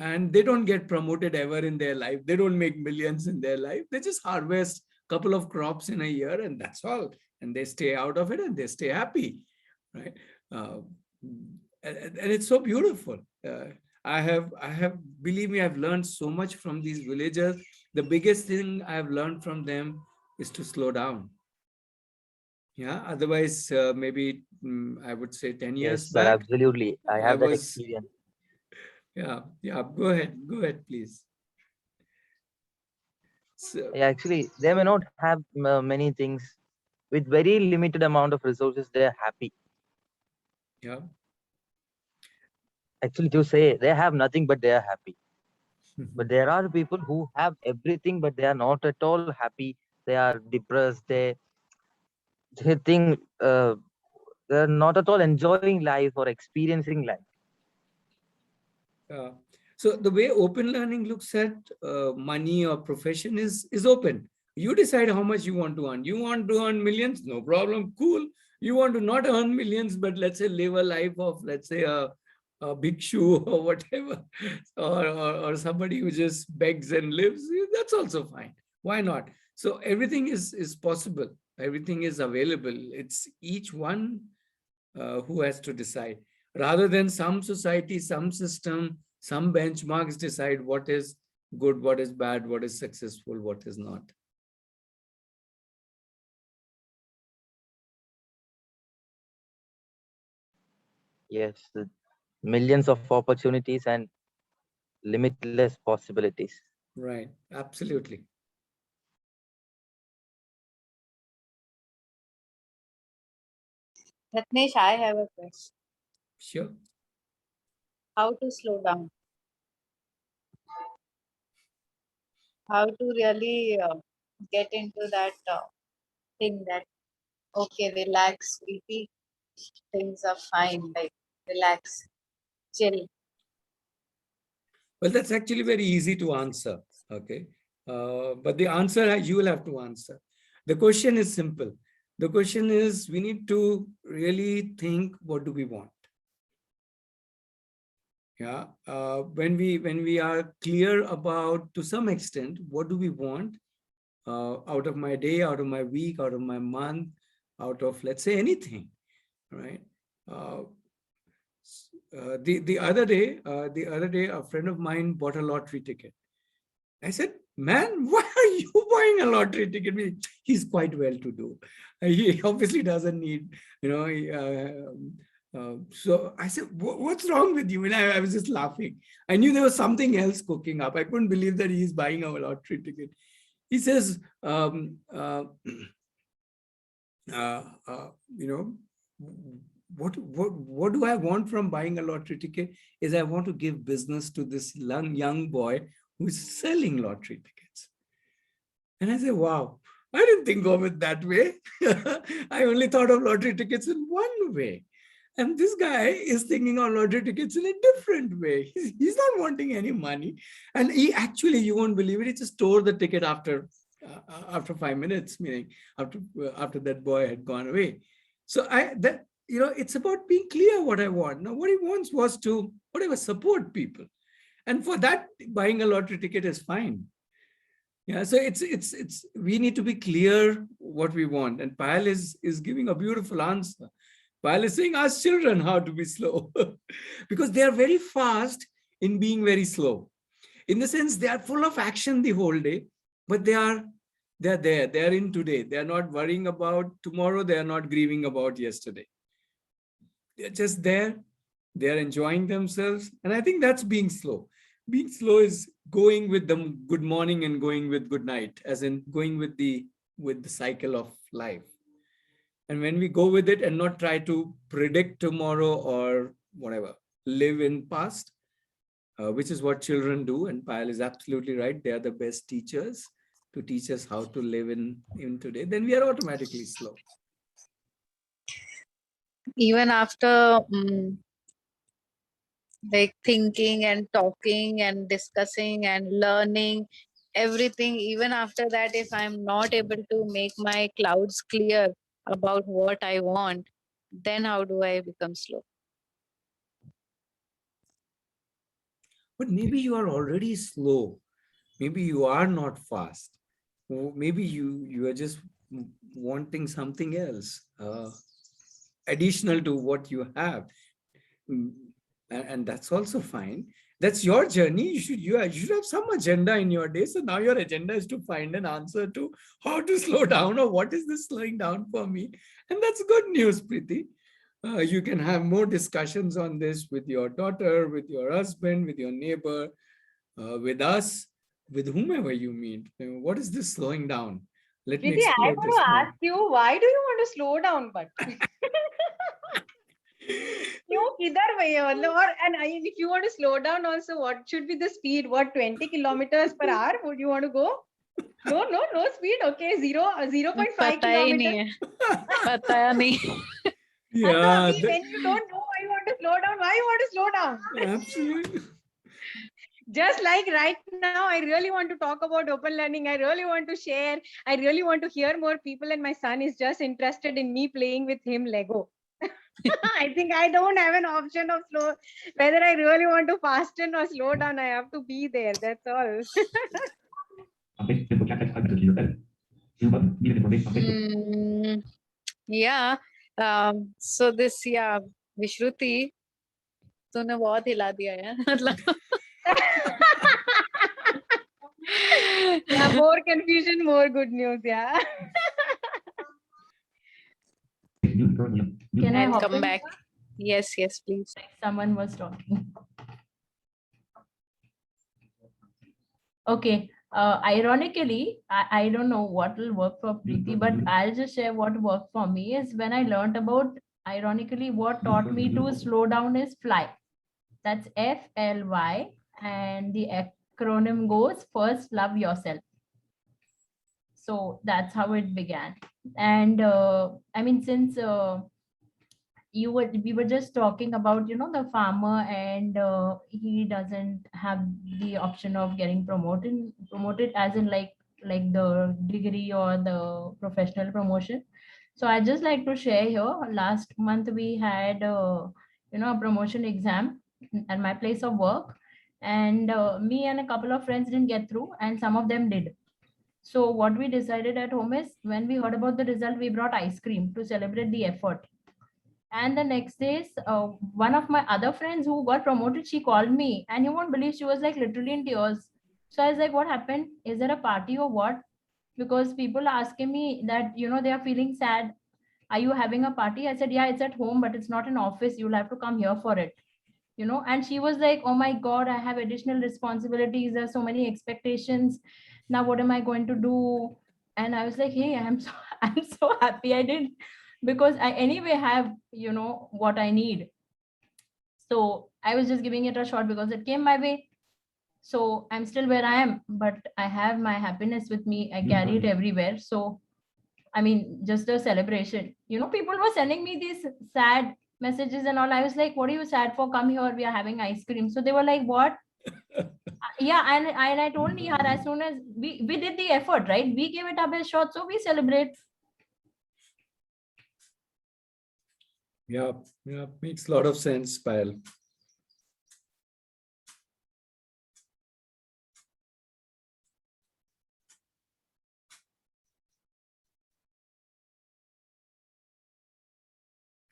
And they don't get promoted ever in their life. They don't make millions in their life. They just harvest a couple of crops in a year, and that's all. And they stay out of it and they stay happy, right? And it's so beautiful. Believe me, I've learned so much from these villagers. The biggest thing I've learned from them is to slow down. Yeah, otherwise, maybe I would say 10 years Yes, back. sir, absolutely. I have that experience. Yeah, go ahead, please. So, Actually, they may not have many things. With very limited amount of resources, they are happy. Yeah. Actually, to say they have nothing, but they are happy. But there are people who have everything, but they are not at all happy. They are depressed. They think they're not at all enjoying life or experiencing life. So the way open learning looks at money or profession is open. You decide how much you want to earn. You want to earn millions? No problem. Cool. You want to not earn millions, but let's say live a life of, let's say, a bhikshu or whatever, or somebody who just begs and lives, that's also fine. Why not? So everything is possible. Everything is available. It's each one who has to decide. Rather than some society, some system, some benchmarks decide what is good, what is bad, what is successful, what is not. Yes, millions of opportunities and limitless possibilities. Right, absolutely. Ratnesh, I have a question. Sure. How to slow down? How to really get into that thing that, okay, relax, repeat, things are fine, like relax, chill. Well, that's actually very easy to answer, okay? But the answer you will have to answer. The question is simple. The question is, we need to really think, what do we want? Yeah, when we are clear about, to some extent, what do we want out of my day, out of my week, out of my month, out of, let's say, anything, right? The other day, a friend of mine bought a lottery ticket. I said, man, why are you buying a lottery ticket? I mean, he's quite well to do. He obviously doesn't need, so I said, what's wrong with you? And I was just laughing. I knew there was something else cooking up. I couldn't believe that he's buying a lottery ticket. He says, what do I want from buying a lottery ticket is I want to give business to this young boy who's selling lottery tickets. And I said, wow, I didn't think of it that way. I only thought of lottery tickets in one way. And this guy is thinking of lottery tickets in a different way. He's not wanting any money. And he actually, you won't believe it, he just tore the ticket after 5 minutes, meaning after that boy had gone away. So it's about being clear what I want. Now, what he wants was to, whatever, support people. And for that, buying a lottery ticket is fine. Yeah, so we need to be clear what we want. And Payal is giving a beautiful answer. Payal is saying, ask children how to be slow because they are very fast in being very slow. In the sense, they are full of action the whole day, but they're there, they're in today. They're not worrying about tomorrow. They are not grieving about yesterday. They're just there. They're enjoying themselves. And I think that's being slow. Being slow is going with the good morning and going with good night, as in going with the cycle of life. And when we go with it and not try to predict tomorrow or whatever, live in past, which is what children do. And Payal is absolutely right. They are the best teachers to teach us how to live in today. Then we are automatically slow. Even after like thinking and talking and discussing and learning everything, even after that, if I'm not able to make my clouds clear about what I want, then how do I become slow? But maybe you are already slow. Maybe you are not fast. Maybe you are just wanting something else additional to what you have. And that's also fine. That's your journey. You should have some agenda in your day. So now your agenda is to find an answer to how to slow down, or what is this slowing down for me. And that's good news, Preeti. You can have more discussions on this with your daughter, with your husband, with your neighbor, with us, with whomever you meet. What is this slowing down? Let me Preeti, I explore want this to more. ask you, why do you want to slow down? But and if you want to slow down also, what should be the speed? What, 20 kilometers per hour would you want to go? No speed. Okay, 0.5 kilometers. Pata nahi. Yeah, when you don't know why you want to slow down, why you want to slow down? Absolutely. Just like right now, I really want to talk about open learning. I really want to share. I really want to hear more people. And my son is just interested in me playing with him Lego. I think I don't have an option of slow. Whether I really want to fasten or slow down, I have to be there. That's all. Yeah. So this, yeah, Vishruti, तूने बहुत हिला दिया है मतलब. Yeah, more confusion, more good news. Yeah. Can I I'll hop come in? back. Yes, please. Someone was talking. Okay. Ironically, I don't know what will work for Preeti, but I'll just share what worked for me is when I learned about, ironically, what taught me to slow down is FLY. That's FLY. And the acronym goes, first love yourself. So that's how it began. And I mean, since we were just talking about, the farmer, and he doesn't have the option of getting promoted as in like the degree or the professional promotion. So I just like to share here, last month we had a promotion exam at my place of work, and me and a couple of friends didn't get through, and some of them did. So what we decided at home is, when we heard about the result, we brought ice cream to celebrate the effort. And the next days, one of my other friends who got promoted, she called me, and you won't believe, she was like literally in tears. So I was like, what happened? Is there a party or what? Because people are asking me that, they are feeling sad. Are you having a party? I said, yeah, it's at home, but it's not an office. You'll have to come here for it. And she was like, oh my God, I have additional responsibilities. There are so many expectations. Now, what am I going to do? And I was like, hey, I'm so happy I did, because I anyway have, what I need. So I was just giving it a shot because it came my way. So I'm still where I am, but I have my happiness with me. I carry it everywhere. So, I mean, just a celebration. People were sending me these sad messages and all. I was like, what are you sad for? Come here, we are having ice cream. So they were like, what? Yeah, and I told Nihar, as soon as we did the effort, right? We gave it our best shot, so we celebrate. Yeah, makes a lot of sense, Payal.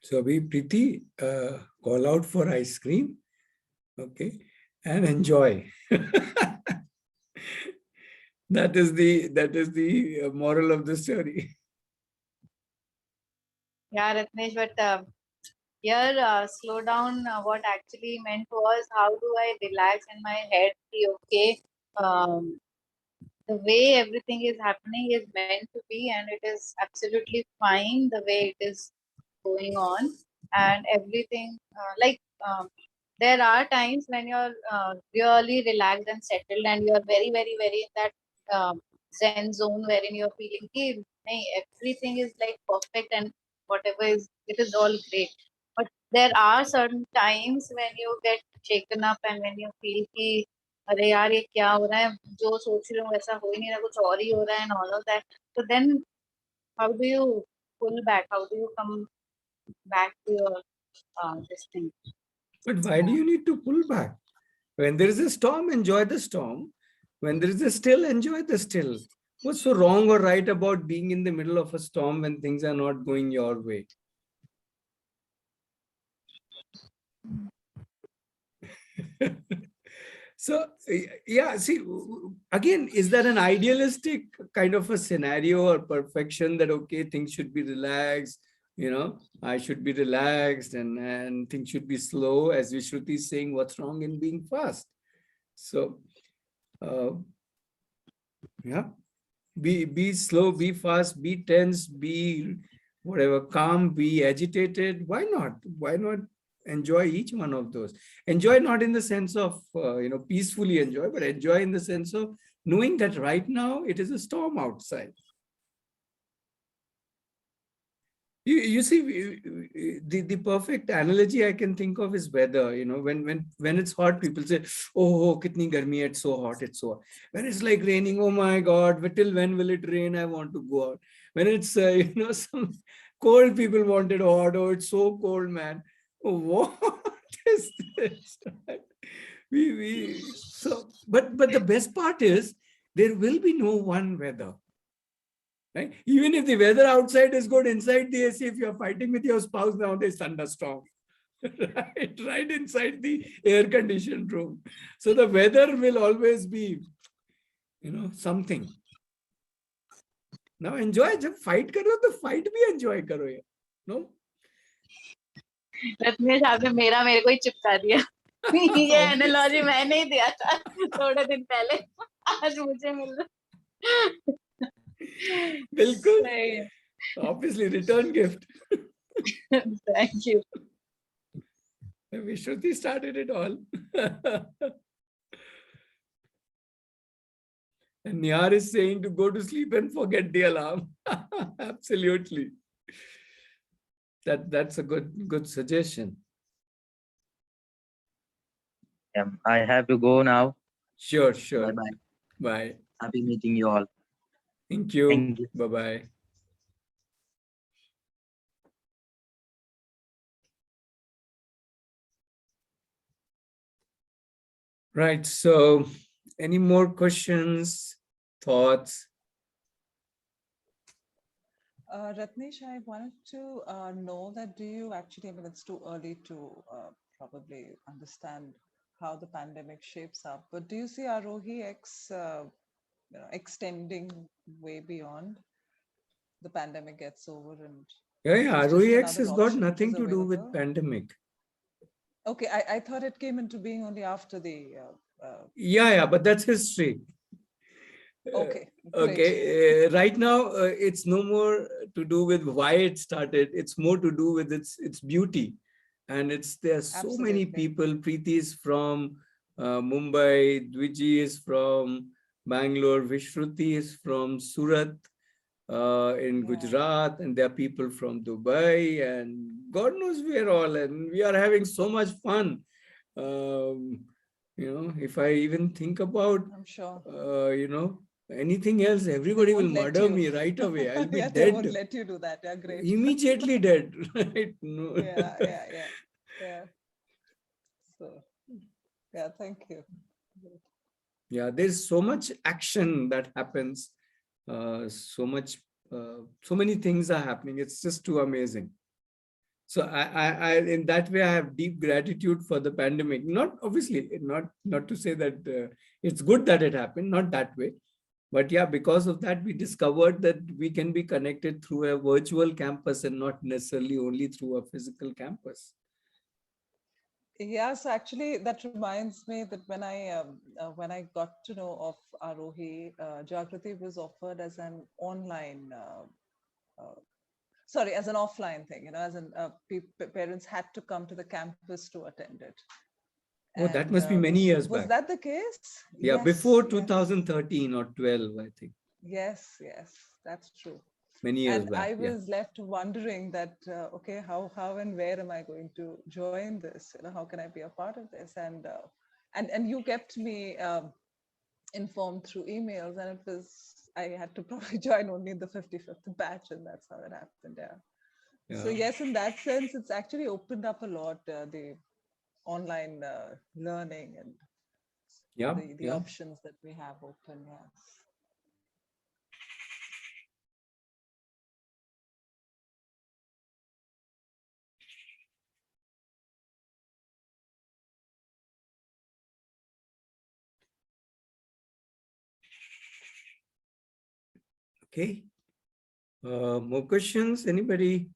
So we Preeti, call out for ice cream, okay, and enjoy. That is the moral of the story. Yeah, Ratnesh, but here, slow down. What actually meant was, how do I relax in my head? Be okay. The way everything is happening is meant to be, and it is absolutely fine the way it is going on, and everything. There are times when you're really relaxed and settled, and you're very, very, very in that zen zone wherein you're feeling, hey, everything is like perfect, and whatever is, it is all great. But there are certain times when you get shaken up and when you feel कि अरे यार ये क्या हो रहा है, जो सोच रही हूँ वैसा हो ही नहीं रहा, कुछ और ही हो रहा है, and all of that. So then how do you pull back? How do you come back to your this thing? But why do you need to pull back? When there is a storm, enjoy the storm. When there is a still, enjoy the still. What's so wrong or right about being in the middle of a storm when things are not going your way? So, yeah, see, again, is that an idealistic kind of a scenario or perfection that, okay, things should be relaxed, I should be relaxed and things should be slow, as Vishruti is saying, what's wrong in being fast? So, yeah, be slow, be fast, be tense, be whatever, calm, be agitated. Why not? Why not enjoy each one of those? Enjoy not in the sense of, peacefully enjoy, but enjoy in the sense of knowing that right now it is a storm outside. You see, the perfect analogy I can think of is weather. When it's hot, people say, oh, kitni garmi hai, it's so hot, it's so hot. When it's like raining, oh my God, till when will it rain? I want to go out. When it's, some cold, people want it hot. Oh, it's so cold, man. Oh, what is this? But the best part is, there will be no one weather. Right? Even if the weather outside is good, inside the AC, if you're fighting with your spouse, now there's thunderstorm. Right inside the air-conditioned room. So the weather will always be, something. Now enjoy. जब fight करो तो fight भी enjoy करो ये. No? Ratnesh आपने मेरे को ही चिपका दिया. ये एनालॉजी मैंने ही दिया था थोड़े दिन पहले, आज मुझे मिल रहा. बिल्कुल. Obviously, return gift. Thank you. Vishruti started it all. And Nihar is saying to go to sleep and forget the alarm. Absolutely. That's a good suggestion. I have to go now. Sure. Bye-bye. Bye. Happy meeting you all. Thank you. Thank you. Bye-bye. Right. So any more questions, thoughts? Ratnesh, I wanted to know that do you actually, I mean, it's too early to probably understand how the pandemic shapes up, but do you see Arohi X extending way beyond the pandemic gets over and Yeah, it's just ROEX another has got option which nothing is to do with available? pandemic. Okay, I thought it came into being only after the. Yeah, but that's history. Okay, great. Okay, right now it's no more to do with why it started. It's more to do with its beauty, and there are so many Absolutely. people. Preeti is from Mumbai, Dwiji is from Bangalore, Vishruti is from Surat in Gujarat, and there are people from Dubai, and God knows where all, and we are having so much fun. If I even think about, I'm sure. Anything else, everybody will won't let murder you. me right away. I'll be Yeah, they won't dead. let you do that. Yeah, great. Immediately dead, right? No. Yeah. So, yeah, thank you. Yeah, there's so much action that happens. So many things are happening. It's just too amazing. So I in that way, I have deep gratitude for the pandemic. Not obviously, not to say that it's good that it happened, not that way. But yeah, because of that, we discovered that we can be connected through a virtual campus and not necessarily only through a physical campus. Yeah, so actually that reminds me that when I got to know of Arohi, Jagrati was offered as an online, as an offline thing, as in parents had to come to the campus to attend it. Oh, that must be many years was back. that the case? Yeah, Yes, before yes. 2013 or 12, I think. Yes, that's true. Many years And back. I was left wondering that, okay, how and where am I going to join this? How can I be a part of this? And you kept me informed through emails, and I had to probably join only in the 55th batch, and that's how it happened. Yeah. So yes, in that sense, it's actually opened up a lot, the online learning and the options that we have open. Yes. Okay. More questions? Anybody?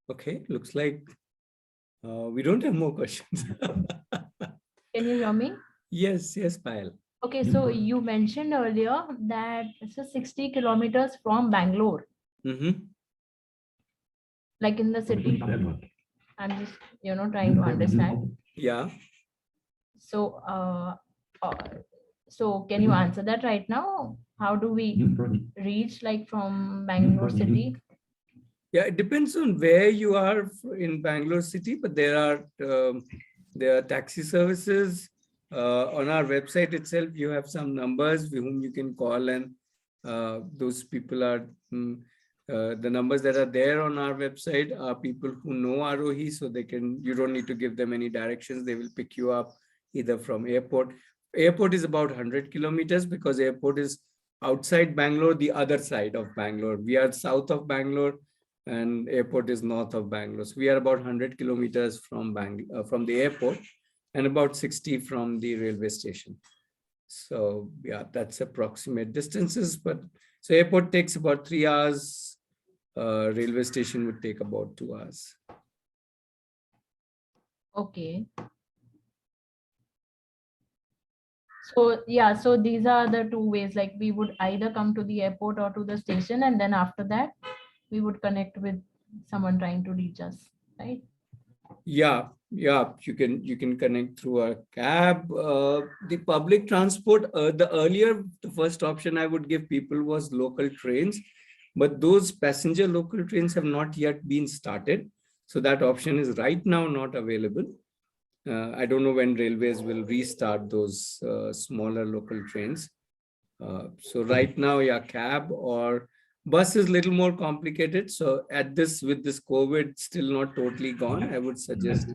Okay, looks like we don't have more questions. Can you hear me? Yes, Payal. Okay, so you mentioned earlier that it's 60 kilometers from Bangalore, like in the city. I'm just, trying to understand. Yeah. So, so can you answer that right now? How do we reach like from Bangalore city? Yeah, it depends on where you are in Bangalore city, but there are taxi services. On our website itself, you have some numbers whom you can call, and those people are the numbers that are there on our website are people who know Arohi, so you don't need to give them any directions. They will pick you up either from airport. Airport is about 100 kilometers because airport is outside Bangalore, the other side of Bangalore. We are south of Bangalore and airport is north of Bangalore. So we are about 100 kilometers from the airport and about 60 from the railway station. So yeah, that's approximate distances. But so airport takes about 3 hours. Railway station would take about 2 hours. Okay. So yeah, so these are the two ways, like we would either come to the airport or to the station, and then after that we would connect with someone trying to reach us, right? Yeah, you can connect through a cab. The public transport, the first option I would give people was local trains, but those passenger local trains have not yet been started. So that option is right now not available. I don't know when railways will restart those smaller local trains. So right now, yeah, cab or bus is a little more complicated. So with this COVID still not totally gone, I would suggest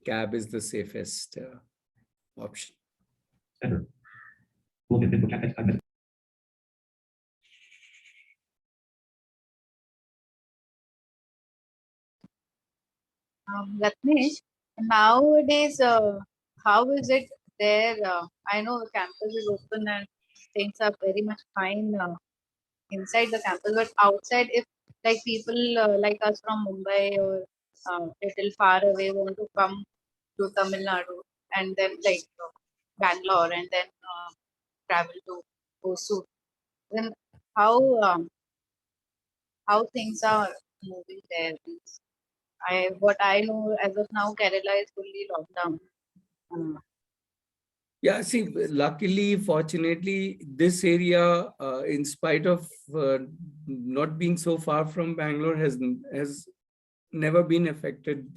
cab is the safest option. Ratnesh, nowadays, how is it there? I know the campus is open and things are very much fine inside the campus, but outside, if like people like us from Mumbai or little far away want to come to Tamil Nadu and then like Bangalore and then travel to Hosur, then how um, how things are moving there? What I know as of now, Kerala is fully locked down. Yeah, see, luckily, fortunately, this area, in spite of not being so far from Bangalore, has never been affected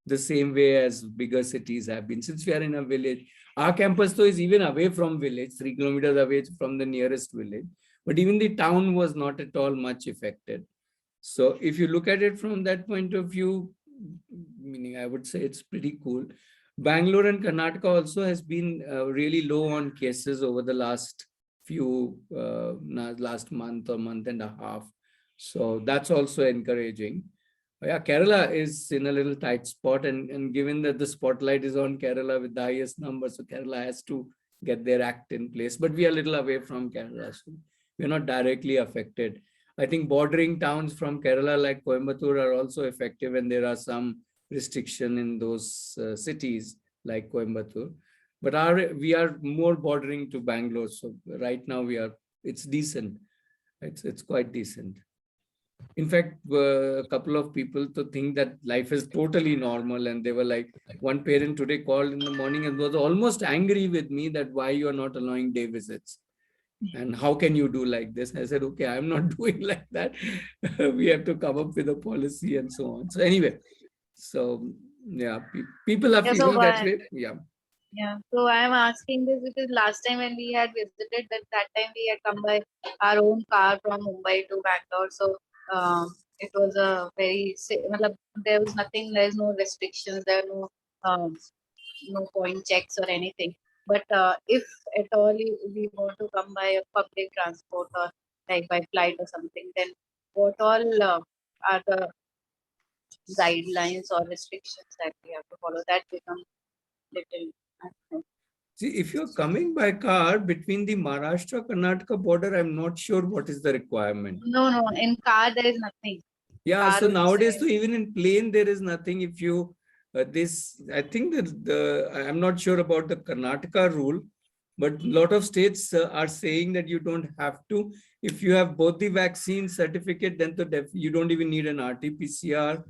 the same way as bigger cities have been. Since we are in a village, our campus though is even away from village, 3 kilometers away from the nearest village. But even the town was not at all much affected. So if you look at it from that point of view, meaning I would say it's pretty cool. Bangalore and Karnataka also has been really low on cases over the last last month or month and a half. So that's also encouraging. Yeah, Kerala is in a little tight spot, and given that the spotlight is on Kerala with the highest number, so Kerala has to get their act in place. But we are a little away from Kerala, so we're not directly affected. I think bordering towns from Kerala like Coimbatore are also effective, and there are some restriction in those cities like Coimbatore. But we are more bordering to Bangalore, so right now it's decent. It's quite decent. In fact, a couple of people to think that life is totally normal, and they were like, one parent today called in the morning and was almost angry with me that why you are not allowing day visits. And how can you do like this? I said, okay, I'm not doing like that. We have to come up with a policy and so on. So anyway, so yeah, people are feeling that way. Yeah. Yeah, so I'm asking this because last time when we had visited, that time we had come by our own car from Mumbai to Bangalore. So it was a very, there was nothing, there's no restrictions, there are no point checks or anything. But if at all we want to come by a public transport or like by flight or something, then what all are the guidelines or restrictions that we have to follow? That becomes little. See, if you're coming by car between the Maharashtra-Karnataka border, I'm not sure what is the requirement. No, in car there is nothing. Yeah, Car so nowadays, so even in plane, there is nothing. If you, I think that I'm not sure about the Karnataka rule, but a lot of states are saying that you don't have to. If you have both the vaccine certificate, then you don't even need an RT-PCR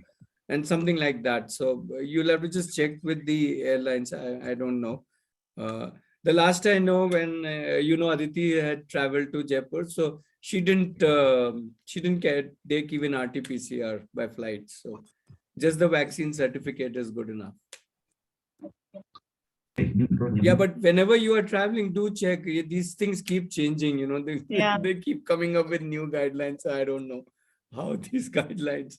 and something like that. So you'll have to just check with the airlines. I don't know. The last I know, when Aditi had traveled to Jaipur, so she didn't take even RT-PCR by flight. So just the vaccine certificate is good enough. Yeah, but whenever you are traveling, do check. These things keep changing. They keep coming up with new guidelines. I don't know how these guidelines.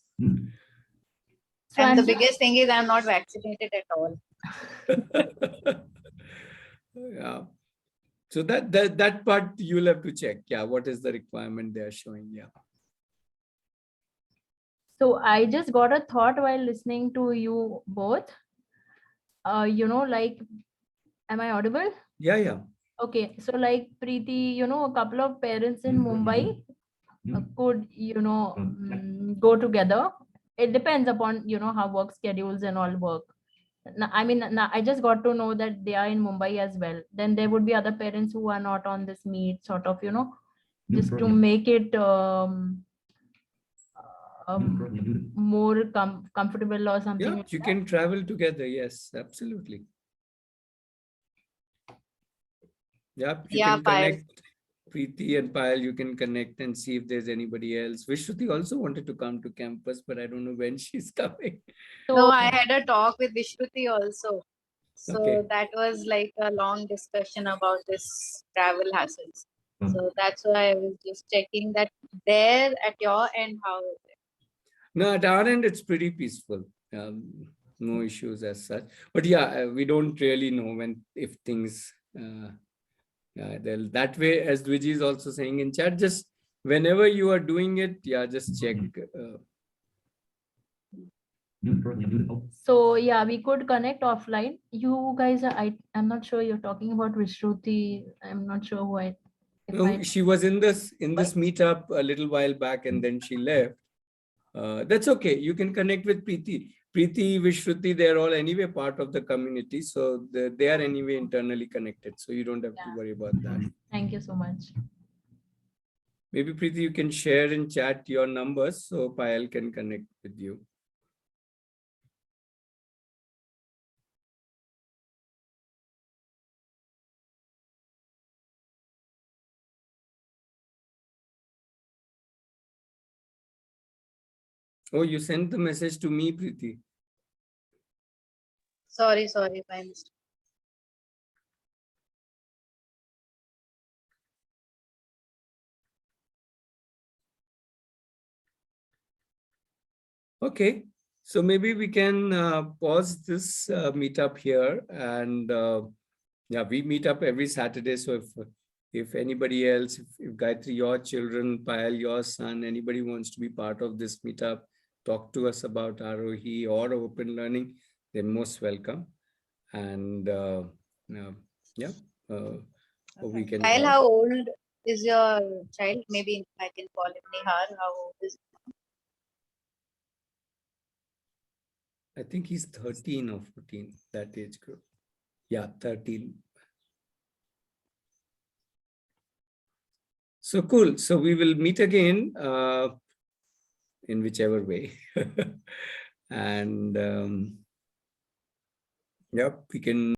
And the biggest thing is I'm not vaccinated at all. Yeah. So that part you'll have to check. Yeah, what is the requirement they are showing? Yeah. So I just got a thought while listening to you both. Like, am I audible? Yeah. Okay, so like Preeti, a couple of parents in Mumbai could, go together. It depends upon, how work schedules and all work. I just got to know that they are in Mumbai as well. Then there would be other parents who are not on this meet, sort of, just to make it more comfortable or something. Yeah, like you that. can travel together. Yes, absolutely. Yeah, you can connect. Preeti and Payal, you can connect and see if there's anybody else. Vishruti also wanted to come to campus, but I don't know when she's coming. So I had a talk with Vishruti also. So Okay. that was like a long discussion about this travel hassles. So that's why I was just checking that there at your end, how is it? No, at our end, it's pretty peaceful. No issues as such. But yeah, we don't really know if things, that way, as Dwiji is also saying in chat, just whenever you are doing it, yeah, just check. So yeah, we could connect offline. You guys are, I'm not sure you're talking about Vishruti. I'm not sure who No, she was in this meetup a little while back and then she left. That's okay. You can connect with Preeti. Preeti, Vishruti, they're all anyway part of the community. So they are anyway internally connected. So you don't have to worry about that. Thank you so much. Maybe Preeti, you can share in chat your numbers so Payal can connect with you. Oh, you sent the message to me, Preeti. Sorry, I missed. Okay, so maybe we can pause this meetup here, and yeah, we meet up every Saturday. So if anybody else, if Gayatri, your children, Payal, your son, anybody wants to be part of this meetup, talk to us about Arohi or open learning, they're most welcome. And yeah, we can. Kyle, how old is your child? Maybe I can call him Nihar. How old is he? I think he's 13 or 14, that age group. Yeah, 13. So cool. So we will meet again in whichever way. And yeah, we can